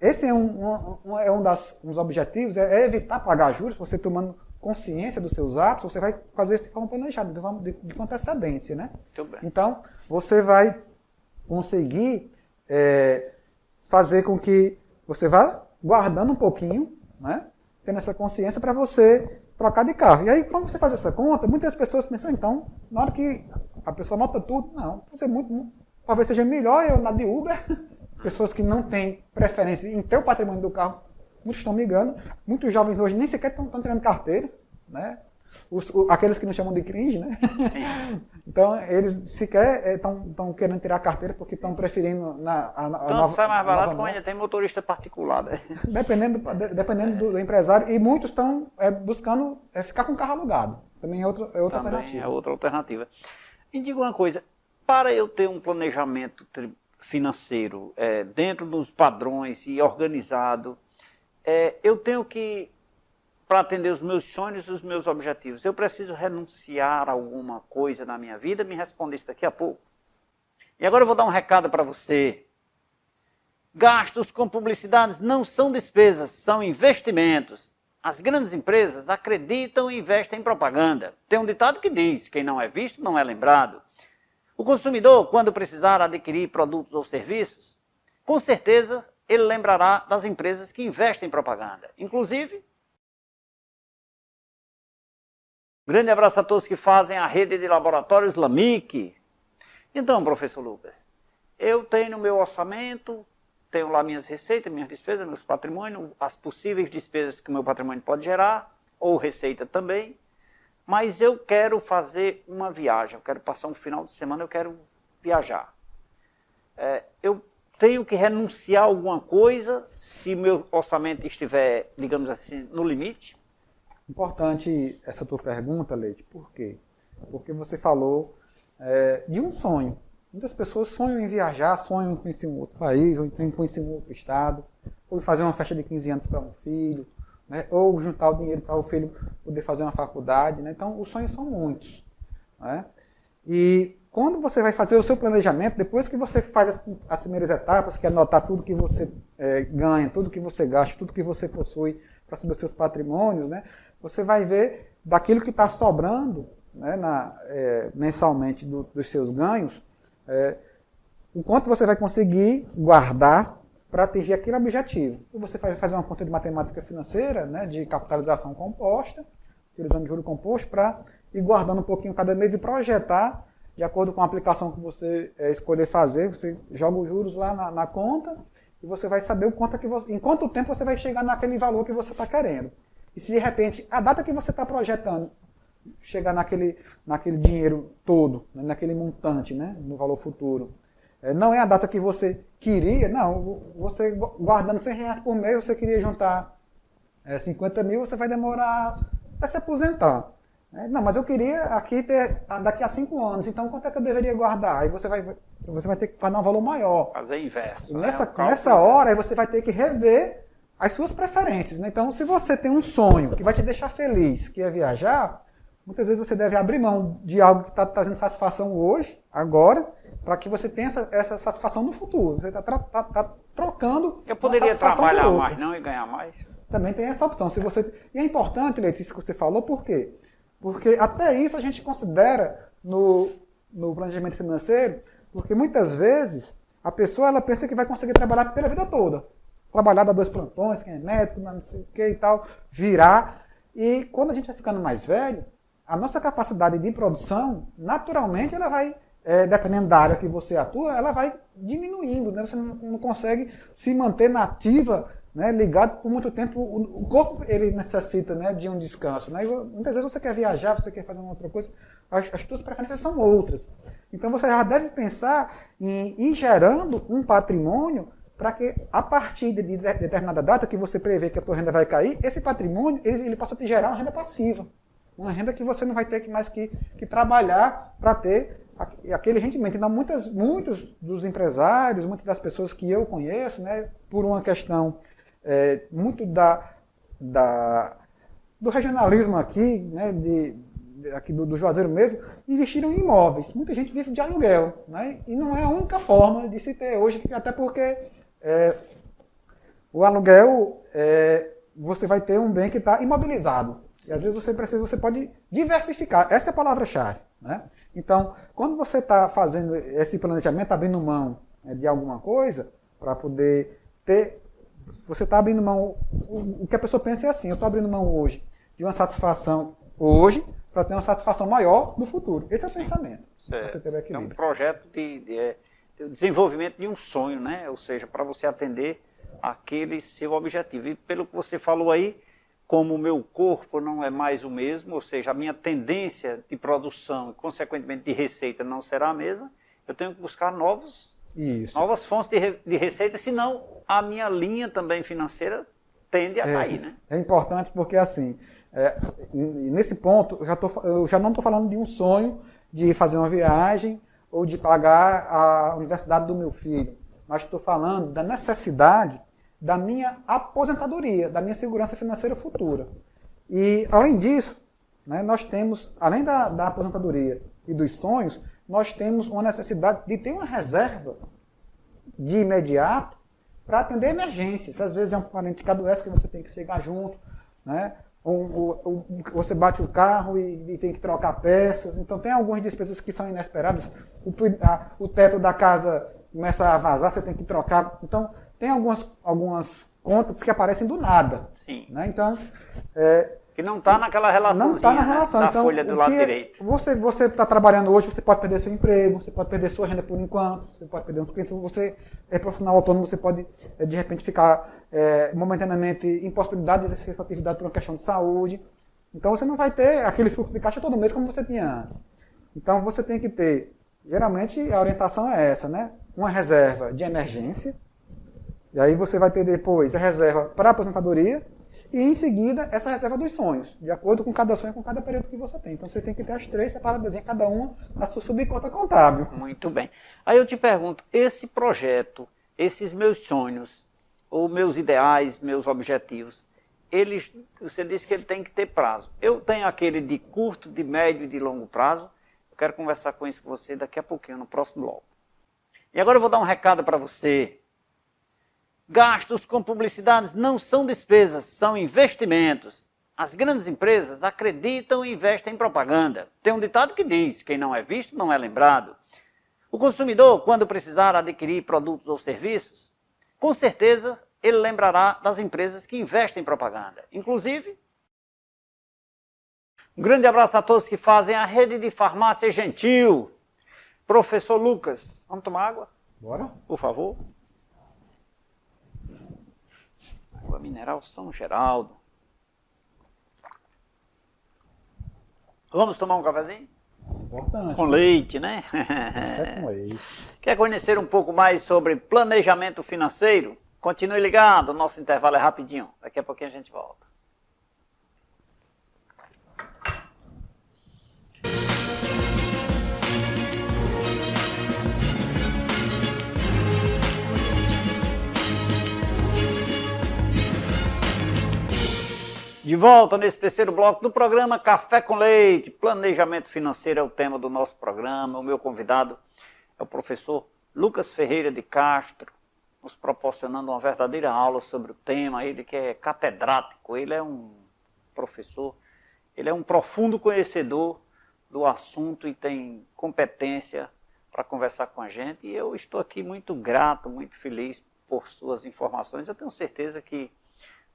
Esse é um dos objetivos, é evitar pagar juros, você tomando consciência dos seus atos, você vai fazer isso de forma planejada, com antecedência, né? Muito bem. Então, você vai conseguir fazer com que você vá guardando um pouquinho, né? Tendo essa consciência para você trocar de carro. E aí, quando você faz essa conta, muitas pessoas pensam, então, na hora que a pessoa anota tudo, não, você talvez seja melhor eu andar de Uber. Pessoas que não têm preferência em ter o patrimônio do carro, muitos estão migrando. Muitos jovens hoje nem sequer estão tirando carteira, né? Aqueles que nos chamam de cringe, né? Então, eles sequer estão querendo tirar a carteira porque estão preferindo Então, sai mais barato como ainda tem motorista particular, né? Dependendo do empresário. E muitos estão buscando ficar com o carro alugado. Também é outra alternativa. É outra alternativa. Me diga uma coisa, para eu ter um planejamento financeiro dentro dos padrões e organizado, eu tenho que, para atender os meus sonhos e os meus objetivos, eu preciso renunciar a alguma coisa na minha vida? Me responda isso daqui a pouco. E agora eu vou dar um recado para você. Gastos com publicidades não são despesas, são investimentos. As grandes empresas acreditam e investem em propaganda. Tem um ditado que diz, quem não é visto não é lembrado. O consumidor, quando precisar adquirir produtos ou serviços, com certeza ele lembrará das empresas que investem em propaganda. Inclusive, um grande abraço a todos que fazem a rede de laboratórios LAMIC. Então, professor Lucas, eu tenho no meu orçamento, tenho lá minhas receitas, minhas despesas, meus patrimônios, as possíveis despesas que o meu patrimônio pode gerar, ou receita também. Mas eu quero fazer uma viagem, eu quero passar um final de semana, eu quero viajar. Eu tenho que renunciar a alguma coisa se meu orçamento estiver, digamos assim, no limite? Importante essa tua pergunta, Leite. Por quê? Porque você falou de um sonho. Muitas pessoas sonham em viajar, sonham em conhecer um outro país, ou em conhecer um outro estado, ou em fazer uma festa de 15 anos para um filho, né? Ou juntar o dinheiro para o filho poder fazer uma faculdade, né? Então, os sonhos são muitos, né? E quando você vai fazer o seu planejamento, depois que você faz as primeiras etapas, que é anotar tudo que você ganha, tudo que você gasta, tudo que você possui para saber os seus patrimônios, né? Você vai ver daquilo que está sobrando, né, mensalmente dos seus ganhos, o quanto você vai conseguir guardar para atingir aquele objetivo. E você vai fazer uma conta de matemática financeira, né, de capitalização composta, utilizando juro composto, para ir guardando um pouquinho cada mês e projetar, de acordo com a aplicação que você escolher fazer, você joga os juros lá na conta e você vai saber em quanto tempo você vai chegar naquele valor que você está querendo. E se de repente a data que você está projetando chegar naquele dinheiro todo, né, naquele montante, né, no valor futuro, não é a data que você queria, não, você guardando R$100 por mês, você queria juntar 50 mil, você vai demorar até se aposentar. Não, mas eu queria aqui ter daqui a 5 anos, então quanto é que eu deveria guardar? Aí você vai ter que fazer um valor maior. Fazer inverso. Nessa hora, aí você vai ter que rever as suas preferências, né? Então, se você tem um sonho que vai te deixar feliz, que é viajar, muitas vezes você deve abrir mão de algo que está trazendo satisfação hoje, agora, para que você tenha essa satisfação no futuro. Você está trocando. Eu poderia trabalhar mais não e ganhar mais? Também tem essa opção. E é importante, Leite, isso que você falou, por quê? Porque até isso a gente considera no planejamento financeiro, porque muitas vezes a pessoa ela pensa que vai conseguir trabalhar pela vida toda. Trabalhar, dar 2 plantões, quem é médico, não sei o que e tal, virar. E quando a gente vai ficando mais velho, a nossa capacidade de produção, naturalmente, ela vai, dependendo da área que você atua, ela vai diminuindo, né? Você não consegue se manter na ativa, né, ligado por muito tempo. O corpo ele necessita, né, de um descanso. Né? E muitas vezes você quer viajar, você quer fazer uma outra coisa, as suas preferências são outras. Então você já deve pensar em ir gerando um patrimônio para que, a partir de determinada data que você prevê que a tua renda vai cair, esse patrimônio ele possa te gerar uma renda passiva. Uma renda que você não vai ter mais que trabalhar para ter aquele rendimento. Então, muitos dos empresários, muitas das pessoas que eu conheço, né, por uma questão muito do regionalismo aqui, né, aqui do Juazeiro mesmo, investiram em imóveis. Muita gente vive de aluguel, né, e não é a única forma de se ter hoje, até porque o aluguel, você vai ter um bem que está imobilizado. E às vezes você pode diversificar. Essa é a palavra-chave, né? Então, quando você está fazendo esse planejamento, abrindo mão, né, de alguma coisa, para poder ter... Você está abrindo mão... O que a pessoa pensa é assim, eu estou abrindo mão hoje de uma satisfação hoje para ter uma satisfação maior no futuro. Esse é o pensamento. Certo. Você ter o equilíbrio. É um projeto de desenvolvimento de um sonho, né? Ou seja, para você atender aquele seu objetivo. E pelo que você falou aí, como o meu corpo não é mais o mesmo, ou seja, a minha tendência de produção e, consequentemente, de receita não será a mesma, eu tenho que buscar novas fontes de receita, senão a minha linha também financeira tende a cair, né? É importante porque, assim, nesse ponto, eu já não estou falando de um sonho de fazer uma viagem ou de pagar a universidade do meu filho, mas estou falando da necessidade da minha aposentadoria, da minha segurança financeira futura. E, além disso, né, nós temos, além da aposentadoria e dos sonhos, nós temos uma necessidade de ter uma reserva de imediato para atender emergências. Às vezes é um parente que adoece que você tem que chegar junto, né? Você bate o carro e tem que trocar peças. Então, tem algumas despesas que são inesperadas. O teto da casa começa a vazar, você tem que trocar. Então, tem algumas contas que aparecem do nada. Sim. Né? Então, que não está naquela relação, não está na relação. Da então, folha do lado direito. Você está trabalhando hoje, você pode perder seu emprego, você pode perder sua renda por enquanto, você pode perder uns clientes. Você é profissional autônomo, você pode, de repente, ficar momentaneamente impossibilidade de exercer sua atividade por uma questão de saúde. Então, você não vai ter aquele fluxo de caixa todo mês como você tinha antes. Então, você tem que ter, geralmente, a orientação é essa, né? Uma reserva de emergência, e aí você vai ter depois a reserva para a aposentadoria, e em seguida essa reserva dos sonhos, de acordo com cada sonho, com cada período que você tem. Então você tem que ter as três separadas, cada uma na sua subconta contábil. Muito bem. Aí eu te pergunto, esse projeto, esses meus sonhos, ou meus ideais, meus objetivos, você disse que ele tem que ter prazo. Eu tenho aquele de curto, de médio e de longo prazo. Eu quero conversar com isso com você daqui a pouquinho, no próximo bloco. E agora eu vou dar um recado para você. Gastos com publicidades não são despesas, são investimentos. As grandes empresas acreditam e investem em propaganda. Tem um ditado que diz, quem não é visto não é lembrado. O consumidor, quando precisar adquirir produtos ou serviços, com certeza ele lembrará das empresas que investem em propaganda. Inclusive, um grande abraço a todos que fazem a rede de farmácia Gentil. Professor Lucas, vamos tomar água? Bora? Por favor. Água mineral São Geraldo. Vamos tomar um cafezinho? Importante. Com leite, né? Café com leite. Quer conhecer um pouco mais sobre planejamento financeiro? Continue ligado, o nosso intervalo é rapidinho. Daqui a pouquinho a gente volta. De volta nesse terceiro bloco do programa Café com Leite. Planejamento financeiro é o tema do nosso programa. O meu convidado é o professor Lucas Ferreira de Castro, nos proporcionando uma verdadeira aula sobre o tema. Ele que é catedrático, ele é um professor, ele é um profundo conhecedor do assunto e tem competência para conversar com a gente. E eu estou aqui muito grato, muito feliz por suas informações. Eu tenho certeza que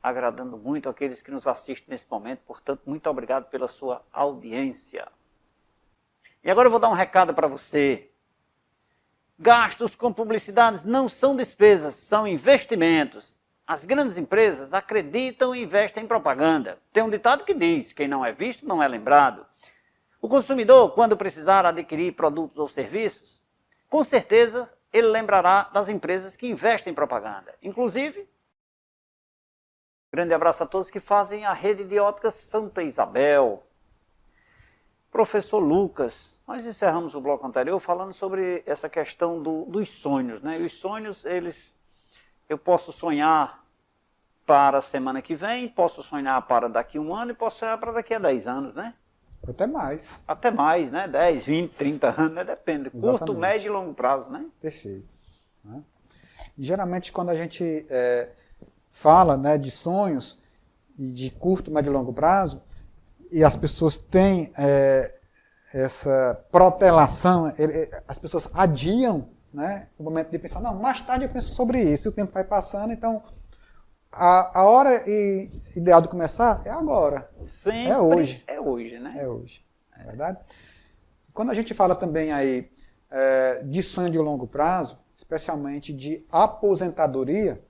agradando muito aqueles que nos assistem nesse momento. Portanto, muito obrigado pela sua audiência. E agora eu vou dar um recado para você. Gastos com publicidades não são despesas, são investimentos. As grandes empresas acreditam e investem em propaganda. Tem um ditado que diz, quem não é visto não é lembrado. O consumidor, quando precisar adquirir produtos ou serviços, com certeza ele lembrará das empresas que investem em propaganda. Inclusive, grande abraço a todos que fazem a rede de óticas Santa Isabel. Professor Lucas, nós encerramos o bloco anterior falando sobre essa questão dos sonhos, né? E os sonhos, eu posso sonhar para a semana que vem, posso sonhar para daqui a um ano e posso sonhar para daqui a 10 anos, né? Até mais. Até mais, né? 10, 20, 30 anos, né? Depende. Curto, Exatamente. médio e longo prazo, né? Perfeito. Né? Geralmente, quando a gente fala, né, de sonhos e de curto, médio e longo prazo, e as pessoas têm essa protelação, as pessoas adiam, né, o momento de pensar, não, mais tarde eu penso sobre isso, e o tempo vai passando, então a hora ideal de começar é agora. Sempre é hoje. É hoje, né? É hoje, é verdade? Quando a gente fala também aí de sonho de longo prazo, especialmente de aposentadoria,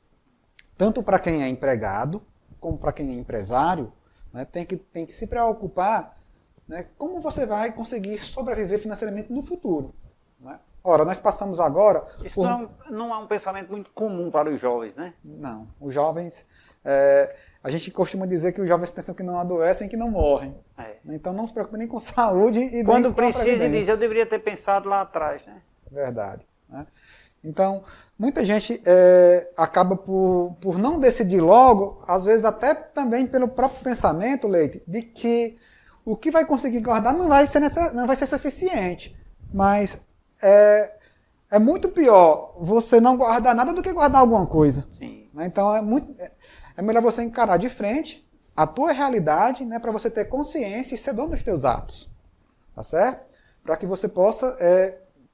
tanto para quem é empregado, como para quem é empresário, né, tem que se preocupar, né, como você vai conseguir sobreviver financeiramente no futuro. Né? Ora, nós passamos agora... Isso não é um pensamento muito comum para os jovens, né? Não. Os jovens... a gente costuma dizer que os jovens pensam que não adoecem e que não morrem. Então não se preocupe nem com saúde e quando nem com a precisa, previdência. diz, eu deveria ter pensado lá atrás, né? Verdade. Né? Então, muita gente acaba por não decidir logo, às vezes até também pelo próprio pensamento, Leite, de que o que vai conseguir guardar não vai ser suficiente. Mas é muito pior você não guardar nada do que guardar alguma coisa. Sim. Né? Então é melhor você encarar de frente a tua realidade, né, para você ter consciência e ser dono dos teus atos. Tá certo? Para que você possa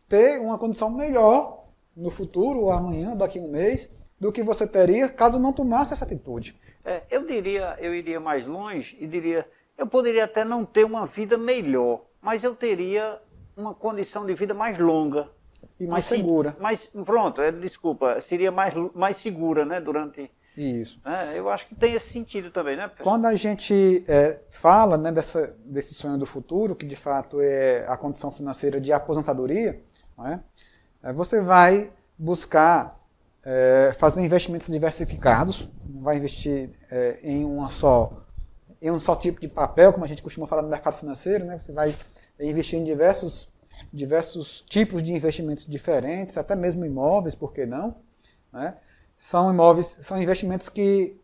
ter uma condição melhor no futuro, ou amanhã, daqui a um mês, do que você teria caso não tomasse essa atitude. Eu iria mais longe e diria, eu poderia até não ter uma vida melhor, mas eu teria uma condição de vida mais longa. E mais segura. Desculpa, seria mais segura, né, durante... Isso. Eu acho que tem esse sentido também, né, professor? Quando a gente fala, né, desse sonho do futuro, que de fato é a condição financeira de aposentadoria, né, você vai buscar fazer investimentos diversificados, não vai investir em um só tipo de papel, como a gente costuma falar no mercado financeiro, né, você vai investir em diversos tipos de investimentos diferentes, até mesmo imóveis, por que não? Né? São investimentos que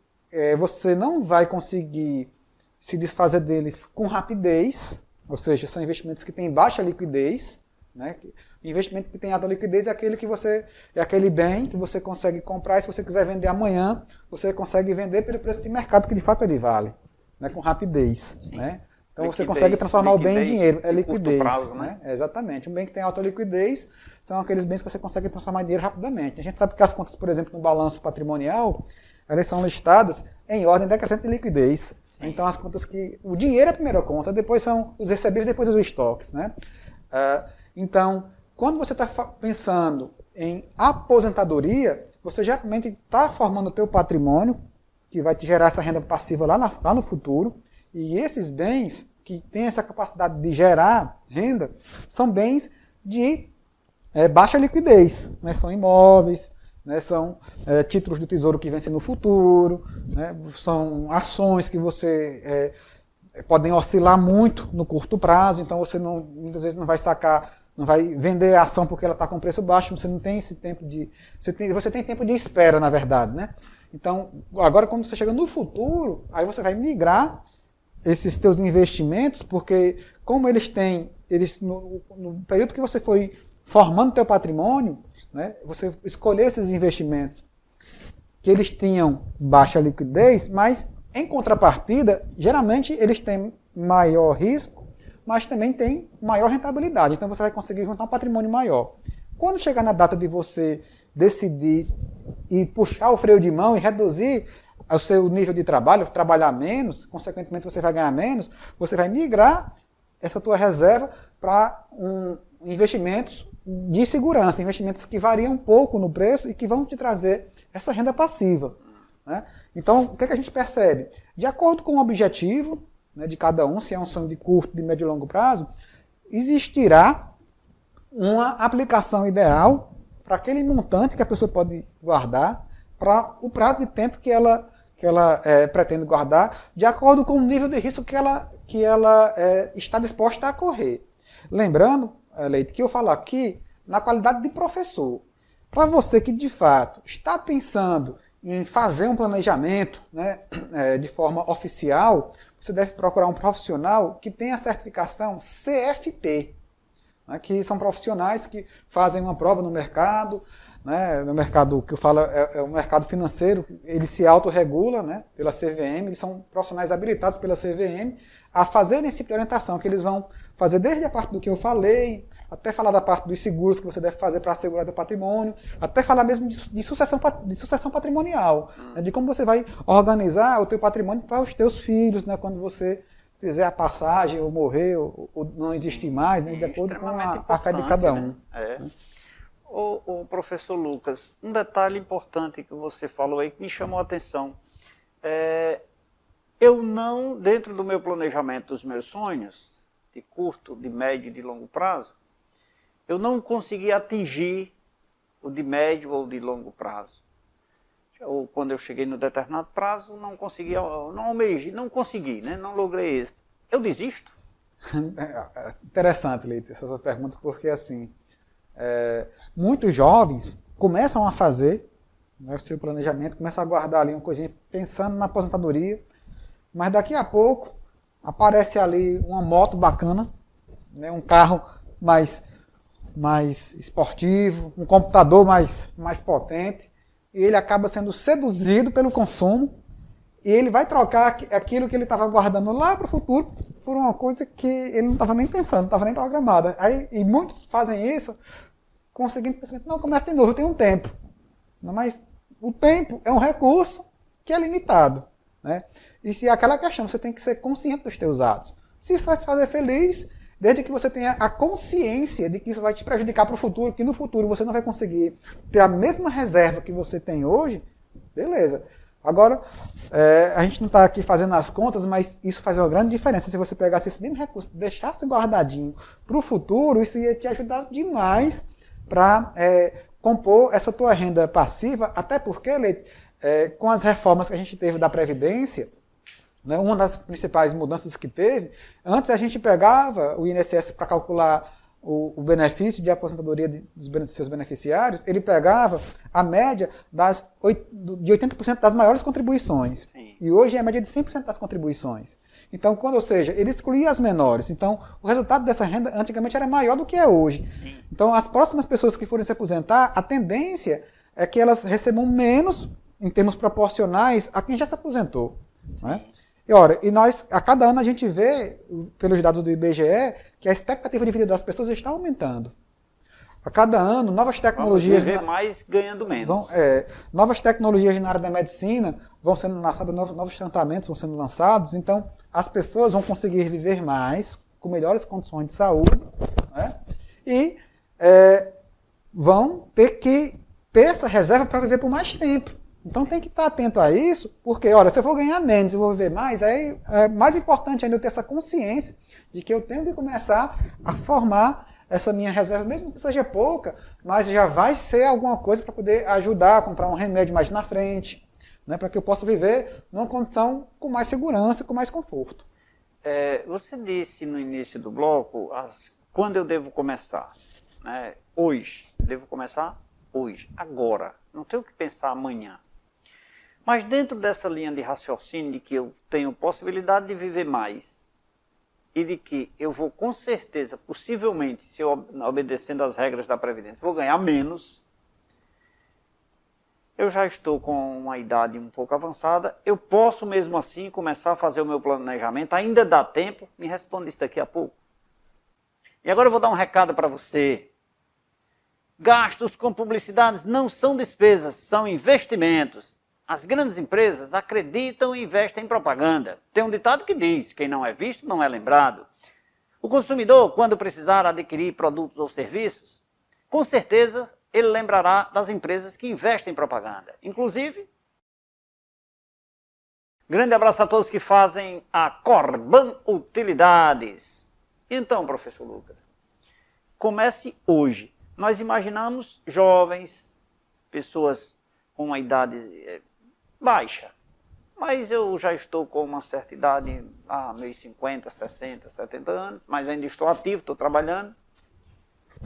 você não vai conseguir se desfazer deles com rapidez, ou seja, são investimentos que têm baixa liquidez. Né? O investimento que tem alta liquidez é aquele bem que você consegue comprar, e se você quiser vender amanhã, você consegue vender pelo preço de mercado que de fato ele vale, né? Com rapidez. Né? Então você consegue transformar o bem em dinheiro, é liquidez. Prazo, né? Exatamente. Um bem que tem alta liquidez são aqueles bens que você consegue transformar em dinheiro rapidamente. A gente sabe que as contas, por exemplo, no balanço patrimonial, elas são listadas em ordem decrescente de liquidez. Sim. Então as contas que... O dinheiro é a primeira conta, depois são os recebíveis, depois os estoques. Né? Então, quando você está pensando em aposentadoria, você geralmente está formando o teu patrimônio, que vai te gerar essa renda passiva lá no futuro. E esses bens que têm essa capacidade de gerar renda são bens de baixa liquidez. Né? São imóveis, né? São títulos do tesouro que vencem no futuro, né? São ações que você podem oscilar muito no curto prazo, então você muitas vezes não vai sacar, não vai vender a ação porque ela está com preço baixo, você não tem esse tempo de... Você tem tempo de espera, na verdade. Né? Então, agora quando você chega no futuro, aí você vai migrar esses teus investimentos, porque como eles no período que você foi formando teu patrimônio, né, você escolheu esses investimentos que eles tinham baixa liquidez, mas em contrapartida, geralmente eles têm maior risco, mas também têm maior rentabilidade. Então você vai conseguir juntar um patrimônio maior. Quando chegar na data de você decidir e puxar o freio de mão e reduzir o seu nível de trabalho, trabalhar menos, consequentemente você vai ganhar menos, você vai migrar essa tua reserva para investimentos de segurança, investimentos que variam um pouco no preço e que vão te trazer essa renda passiva. Né? Então, o que a gente percebe? De acordo com o objetivo, né, de cada um, se é um sonho de curto, de médio e longo prazo, existirá uma aplicação ideal para aquele montante que a pessoa pode guardar, para o prazo de tempo que ela pretende guardar, de acordo com o nível de risco que ela está disposta a correr. Lembrando, Leite, que eu falo aqui na qualidade de professor. Para você que, de fato, está pensando em fazer um planejamento, né, de forma oficial, você deve procurar um profissional que tenha a certificação CFP, né, que são profissionais que fazem uma prova no mercado, né, no mercado que eu falo é o mercado financeiro, ele se autorregula, né, pela CVM, eles são profissionais habilitados pela CVM a fazerem esse tipo de orientação, que eles vão fazer desde a parte do que eu falei, até falar da parte dos seguros que você deve fazer para assegurar o patrimônio, até falar mesmo de sucessão patrimonial, né, de como você vai organizar o teu patrimônio para os teus filhos, né, quando você fizer a passagem, ou morrer, ou não existir mais, né, de acordo com a fé de cada um. Né? O professor Lucas, um detalhe importante que você falou aí que me chamou a atenção. Eu não, dentro do meu planejamento dos meus sonhos, de curto, de médio e de longo prazo, eu não consegui atingir o de médio ou de longo prazo. Ou quando eu cheguei no determinado prazo, não consegui, não consegui, né? Não logrei êxito. Eu desisto? Interessante, Leite, essa sua pergunta, porque assim, muitos jovens começam a fazer, né, o seu planejamento, começam a guardar ali uma coisinha pensando na aposentadoria, mas daqui a pouco aparece ali uma moto bacana, né, um carro mais esportivo, um computador mais potente, e ele acaba sendo seduzido pelo consumo, e ele vai trocar aquilo que ele estava guardando lá para o futuro por uma coisa que ele não estava nem pensando, não estava nem programada. E muitos fazem isso com o seguinte pensamento: não, começa de novo, eu tenho um tempo. Não, mas o tempo é um recurso que é limitado, né? E se aquela questão, você tem que ser consciente dos teus atos. Se isso vai te fazer feliz, desde que você tenha a consciência de que isso vai te prejudicar para o futuro, que no futuro você não vai conseguir ter a mesma reserva que você tem hoje, beleza. Agora, a gente não está aqui fazendo as contas, mas isso faz uma grande diferença. Se você pegasse esse mesmo recurso, deixasse guardadinho para o futuro, isso ia te ajudar demais para compor essa tua renda passiva, até porque, Leite, com as reformas que a gente teve da Previdência, né, uma das principais mudanças que teve, antes a gente pegava o INSS para calcular o benefício de aposentadoria dos seus beneficiários, ele pegava a média de 80% das maiores contribuições. Sim. E hoje é a média de 100% das contribuições. Então, ou seja, ele excluía as menores. Então, o resultado dessa renda antigamente era maior do que é hoje. Sim. Então, as próximas pessoas que forem se aposentar, a tendência é que elas recebam menos, em termos proporcionais, a quem já se aposentou. Né? E nós, a cada ano, a gente vê, pelos dados do IBGE, que a expectativa de vida das pessoas está aumentando. A cada ano, novas tecnologias... Vamos viver mais ganhando menos. Novas tecnologias na área da medicina vão sendo lançadas, novos tratamentos vão sendo lançados, então as pessoas vão conseguir viver mais, com melhores condições de saúde, né? E vão ter que ter essa reserva para viver por mais tempo. Então tem que estar atento a isso, porque, olha, se eu vou ganhar menos e vou viver mais, aí é mais importante ainda eu ter essa consciência de que eu tenho que começar a formar essa minha reserva, mesmo que seja pouca, mas já vai ser alguma coisa para poder ajudar a comprar um remédio mais na frente, né, para que eu possa viver numa condição com mais segurança, com mais conforto. Você disse no início do bloco quando eu devo começar. Né? Hoje. Devo começar hoje, agora. Não tenho que pensar amanhã. Mas dentro dessa linha de raciocínio de que eu tenho possibilidade de viver mais e de que eu vou com certeza, possivelmente, se eu obedecendo às regras da Previdência, vou ganhar menos, eu já estou com uma idade um pouco avançada, eu posso mesmo assim começar a fazer o meu planejamento, ainda dá tempo, me responde isso daqui a pouco. E agora eu vou dar um recado para você. Gastos com publicidades não são despesas, são investimentos. As grandes empresas acreditam e investem em propaganda. Tem um ditado que diz, quem não é visto não é lembrado. O consumidor, quando precisar adquirir produtos ou serviços, com certeza ele lembrará das empresas que investem em propaganda. Inclusive, grande abraço a todos que fazem a Corban Utilidades. Então, professor Lucas, comece hoje. Nós imaginamos jovens, pessoas com uma idade baixa, mas eu já estou com uma certa idade, meus 50, 60, 70 anos, mas ainda estou ativo, estou trabalhando.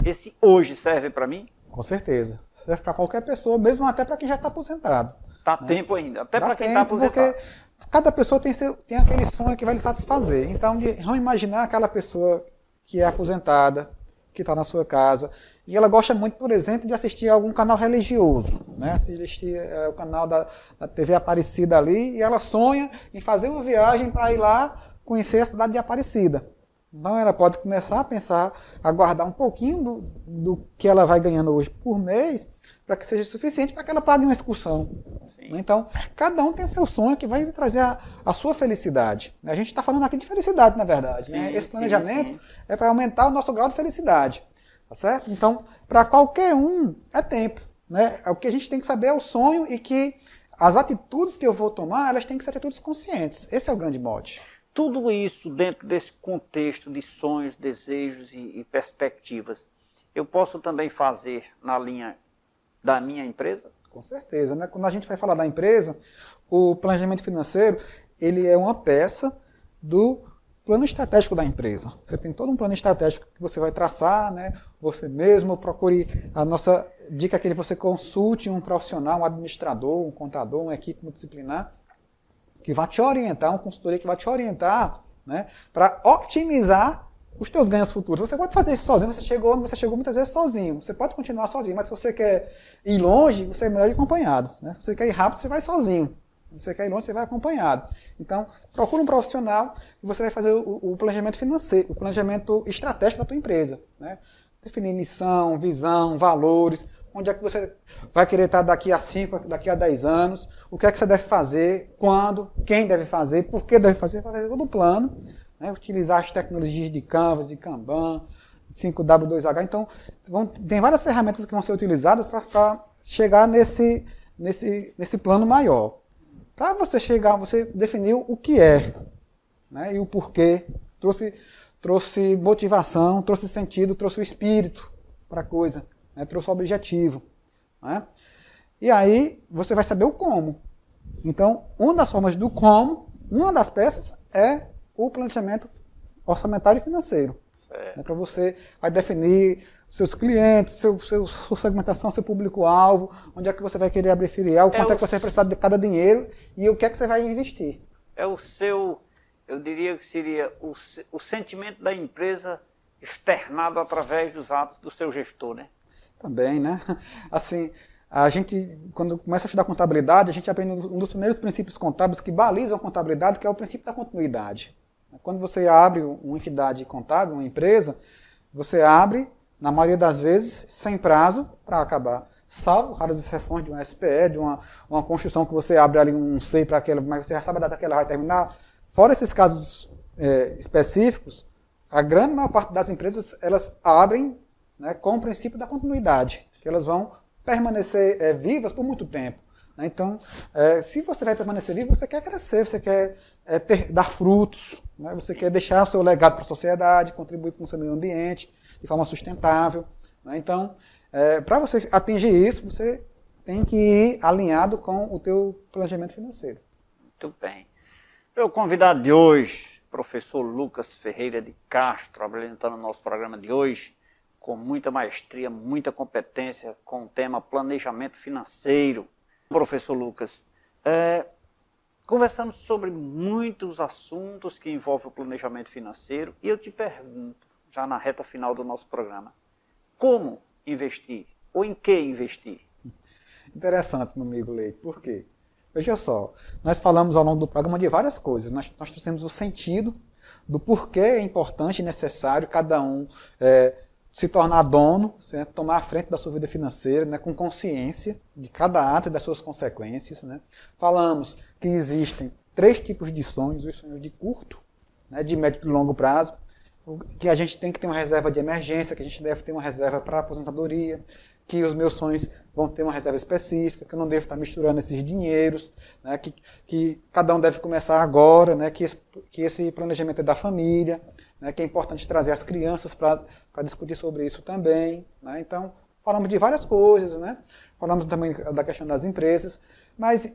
Esse hoje serve para mim? Com certeza. Serve para qualquer pessoa, mesmo até para quem já está aposentado. Dá tempo ainda, até para quem está aposentado. Porque cada pessoa tem aquele sonho que vai lhe satisfazer. Então, vamos imaginar aquela pessoa que é aposentada, que está na sua casa. E ela gosta muito, por exemplo, de assistir algum canal religioso, né? Assistir o canal da TV Aparecida ali, e ela sonha em fazer uma viagem para ir lá conhecer a cidade de Aparecida. Então ela pode começar a pensar, a guardar um pouquinho do que ela vai ganhando hoje por mês, para que seja suficiente para que ela pague uma excursão. Sim. Então, cada um tem o seu sonho que vai trazer a sua felicidade. A gente está falando aqui de felicidade, na verdade. Sim, né? Esse planejamento é para aumentar o nosso grau de felicidade. Tá certo? Então, para qualquer um, é tempo. Né? O que a gente tem que saber é o sonho e que as atitudes que eu vou tomar, elas têm que ser atitudes conscientes. Esse é o grande mote. Tudo isso dentro desse contexto de sonhos, desejos e perspectivas, eu posso também fazer na linha da minha empresa? Com certeza. Né? Quando a gente vai falar da empresa, o planejamento financeiro, ele é uma peça do plano estratégico da empresa. Você tem todo um plano estratégico que você vai traçar, né? Você mesmo procure, a nossa dica é que você consulte um profissional, um administrador, um contador, uma equipe multidisciplinar, que vai te orientar, uma consultoria que vai te orientar, né? Para otimizar os teus ganhos futuros. Você pode fazer isso sozinho, você chegou muitas vezes sozinho. Você pode continuar sozinho, mas se você quer ir longe, você é melhor ir acompanhado. Né? Se você quer ir rápido, você vai sozinho. Se você quer ir longe, você vai acompanhado. Então, procura um profissional e você vai fazer o planejamento financeiro, o planejamento estratégico da tua empresa. Né? Definir missão, visão, valores, onde é que você vai querer estar daqui a 5, daqui a 10 anos, o que é que você deve fazer, quando, quem deve fazer, por que deve fazer, para fazer todo o plano. Né, utilizar as tecnologias de Canvas, de Kanban, 5W2H. Então, tem várias ferramentas que vão ser utilizadas para chegar nesse plano maior. Para você chegar, você definiu o que é, né, e o porquê. Trouxe motivação, trouxe sentido, trouxe o espírito para a coisa, né, trouxe o objetivo. Né? E aí, você vai saber o como. Então, uma das formas do como, uma das peças é o planejamento orçamentário e financeiro. Né, para você vai definir seus clientes, sua segmentação, seu público-alvo, onde é que você vai querer abrir filial, quanto é que você vai precisar de cada dinheiro e o que é que você vai investir. É o seu, eu diria que seria o sentimento da empresa externado através dos atos do seu gestor, né? Também, né? Assim, a gente, quando começa a estudar contabilidade, a gente aprende um dos primeiros princípios contábeis que balizam a contabilidade, que é o princípio da continuidade. Quando você abre uma entidade contábil, uma empresa, você abre, na maioria das vezes, sem prazo para acabar. Salvo raras exceções de uma SPE, de uma construção que você abre ali um SEI para aquela, mas você já sabe a data que ela vai terminar. Fora esses casos específicos, a grande maior parte das empresas, elas abrem, né, com o princípio da continuidade, que elas vão permanecer vivas por muito tempo. Né? Então, se você vai permanecer vivo, você quer crescer, você quer dar frutos, né? Você quer deixar o seu legado para a sociedade, contribuir com o seu meio ambiente de forma sustentável. Né? Então, para você atingir isso, você tem que ir alinhado com o teu planejamento financeiro. Muito bem. Meu convidado de hoje, professor Lucas Ferreira de Castro, apresentando o nosso programa de hoje, com muita maestria, muita competência, com o tema planejamento financeiro. Professor Lucas, conversamos sobre muitos assuntos que envolvem o planejamento financeiro e eu te pergunto, já na reta final do nosso programa, como investir ou em que investir? Interessante, meu amigo Leite, por quê? Veja só, nós falamos ao longo do programa de várias coisas, nós trouxemos o sentido do porquê é importante e necessário cada um se tornar dono, certo? Tomar a frente da sua vida financeira, né, com consciência de cada ato e das suas consequências. Né? Falamos que existem 3 tipos de sonhos: os sonhos de curto, né, de médio e de longo prazo, que a gente tem que ter uma reserva de emergência, que a gente deve ter uma reserva para aposentadoria, que os meus sonhos vão ter uma reserva específica, que eu não devo estar misturando esses dinheiros, né, que cada um deve começar agora, né, que esse planejamento é da família, né, que é importante trazer as crianças para discutir sobre isso também. Né? Então, falamos de várias coisas, né? Falamos também da questão das empresas, mas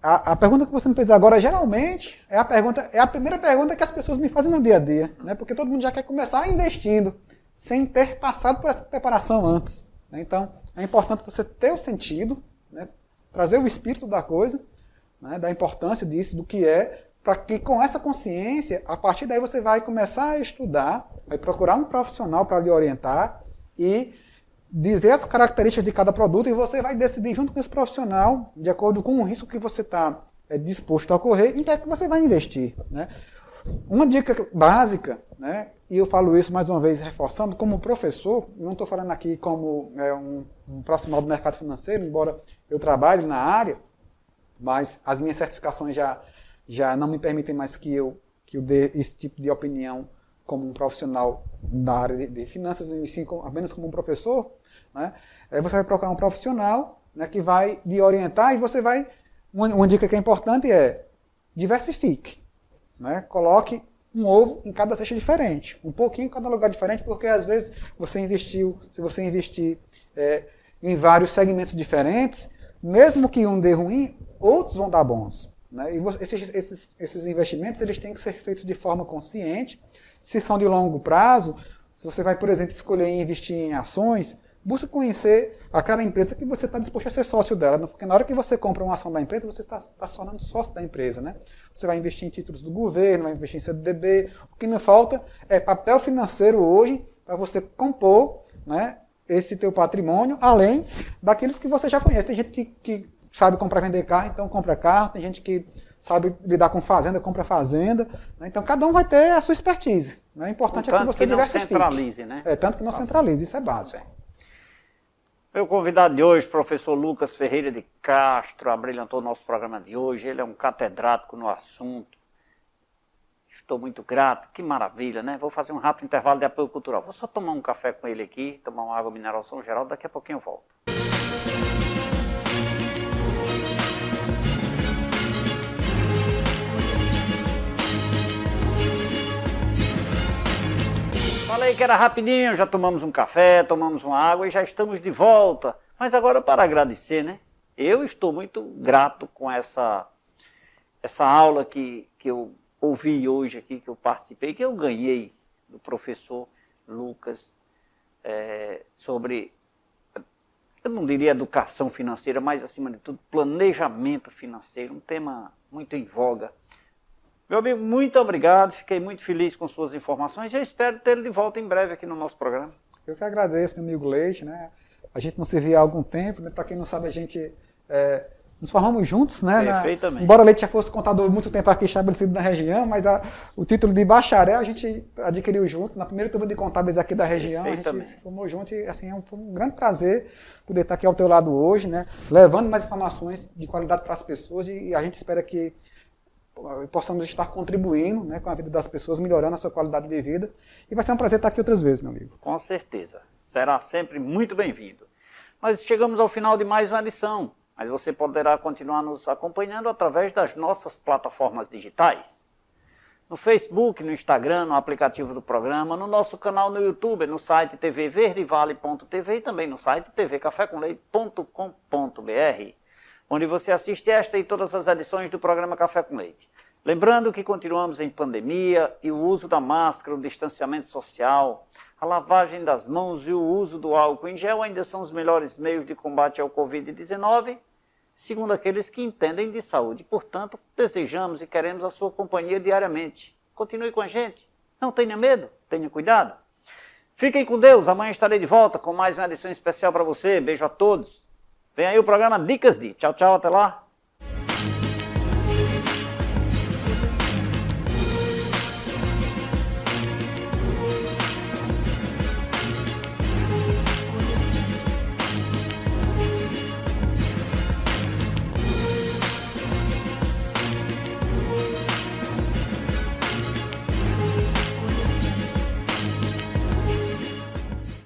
a pergunta que você me fez agora, geralmente, é a primeira pergunta que as pessoas me fazem no dia a dia, né? Porque todo mundo já quer começar investindo, sem ter passado por essa preparação antes. Né? Então, é importante você ter o sentido, né? Trazer o espírito da coisa, né? Da importância disso, do que é, para que com essa consciência, a partir daí você vai começar a estudar, vai procurar um profissional para lhe orientar e dizer as características de cada produto e você vai decidir junto com esse profissional, de acordo com o risco que você está disposto a correr, em que é que você vai investir, né? Uma dica básica, né, e eu falo isso mais uma vez reforçando, como professor, não estou falando aqui como um profissional do mercado financeiro, embora eu trabalhe na área, mas as minhas certificações já não me permitem mais que eu dê esse tipo de opinião como um profissional da área de finanças, e sim apenas como um professor, né? Você vai procurar um profissional, né, que vai lhe orientar e você vai... Uma dica que é importante é diversifique, né? Coloque um ovo em cada cesta diferente, um pouquinho em cada lugar diferente, porque às vezes se você investir em vários segmentos diferentes, mesmo que um dê ruim, outros vão dar bons, né? E esses investimentos eles têm que ser feitos de forma consciente. Se são de longo prazo, se você vai, por exemplo, escolher investir em ações, busque conhecer aquela empresa que você está disposto a ser sócio dela, porque na hora que você compra uma ação da empresa, você está se tornando sócio da empresa, né? Você vai investir em títulos do governo, vai investir em CDB, o que não falta é papel financeiro hoje para você compor, né, esse teu patrimônio, além daqueles que você já conhece. Tem gente que sabe comprar e vender carro, então compra carro, tem gente que sabe lidar com fazenda, compra fazenda, né? Então cada um vai ter a sua expertise, né? O importante é que você diversifique. Tanto que não centralize, né? Tanto que não centralize, isso é básico. Meu convidado de hoje, professor Lucas Ferreira de Castro, abrilhantou o nosso programa de hoje. Ele é um catedrático no assunto. Estou muito grato, que maravilha, né? Vou fazer um rápido intervalo de apoio cultural. Vou só tomar um café com ele aqui, tomar uma água mineral São Geraldo, daqui a pouquinho eu volto. Falei que era rapidinho, já tomamos um café, tomamos uma água e já estamos de volta. Mas agora para agradecer, né? Eu estou muito grato com essa aula que eu ouvi hoje aqui, que eu participei, que eu ganhei do professor Lucas sobre, eu não diria educação financeira, mas acima de tudo planejamento financeiro, um tema muito em voga. Meu amigo, muito obrigado, fiquei muito feliz com suas informações e eu espero tê-lo de volta em breve aqui no nosso programa. Eu que agradeço, meu amigo Leite, né? A gente não se via há algum tempo, né? Para quem não sabe, a gente nos formamos juntos, né? Perfeitamente. Embora Leite já fosse contador muito tempo aqui estabelecido na região, mas o título de bacharel a gente adquiriu junto, na primeira turma de contábeis aqui da região, a gente se formou junto e assim, foi um grande prazer poder estar aqui ao teu lado hoje, né? Levando mais informações de qualidade para as pessoas e a gente espera que possamos estar contribuindo, né, com a vida das pessoas, melhorando a sua qualidade de vida. E vai ser um prazer estar aqui outras vezes, meu amigo. Com certeza. Será sempre muito bem-vindo. Nós chegamos ao final de mais uma edição, mas você poderá continuar nos acompanhando através das nossas plataformas digitais. No Facebook, no Instagram, no aplicativo do programa, no nosso canal no YouTube, no site tvverdevale.tv e também no site tvcafécomleite.com.br. onde você assiste esta e todas as edições do programa Café com Leite. Lembrando que continuamos em pandemia e o uso da máscara, o distanciamento social, a lavagem das mãos e o uso do álcool em gel ainda são os melhores meios de combate ao Covid-19, segundo aqueles que entendem de saúde. Portanto, desejamos e queremos a sua companhia diariamente. Continue com a gente. Não tenha medo, tenha cuidado. Fiquem com Deus, amanhã estarei de volta com mais uma edição especial para você. Beijo a todos. Vem aí o programa Dicas de. Tchau, tchau, até lá.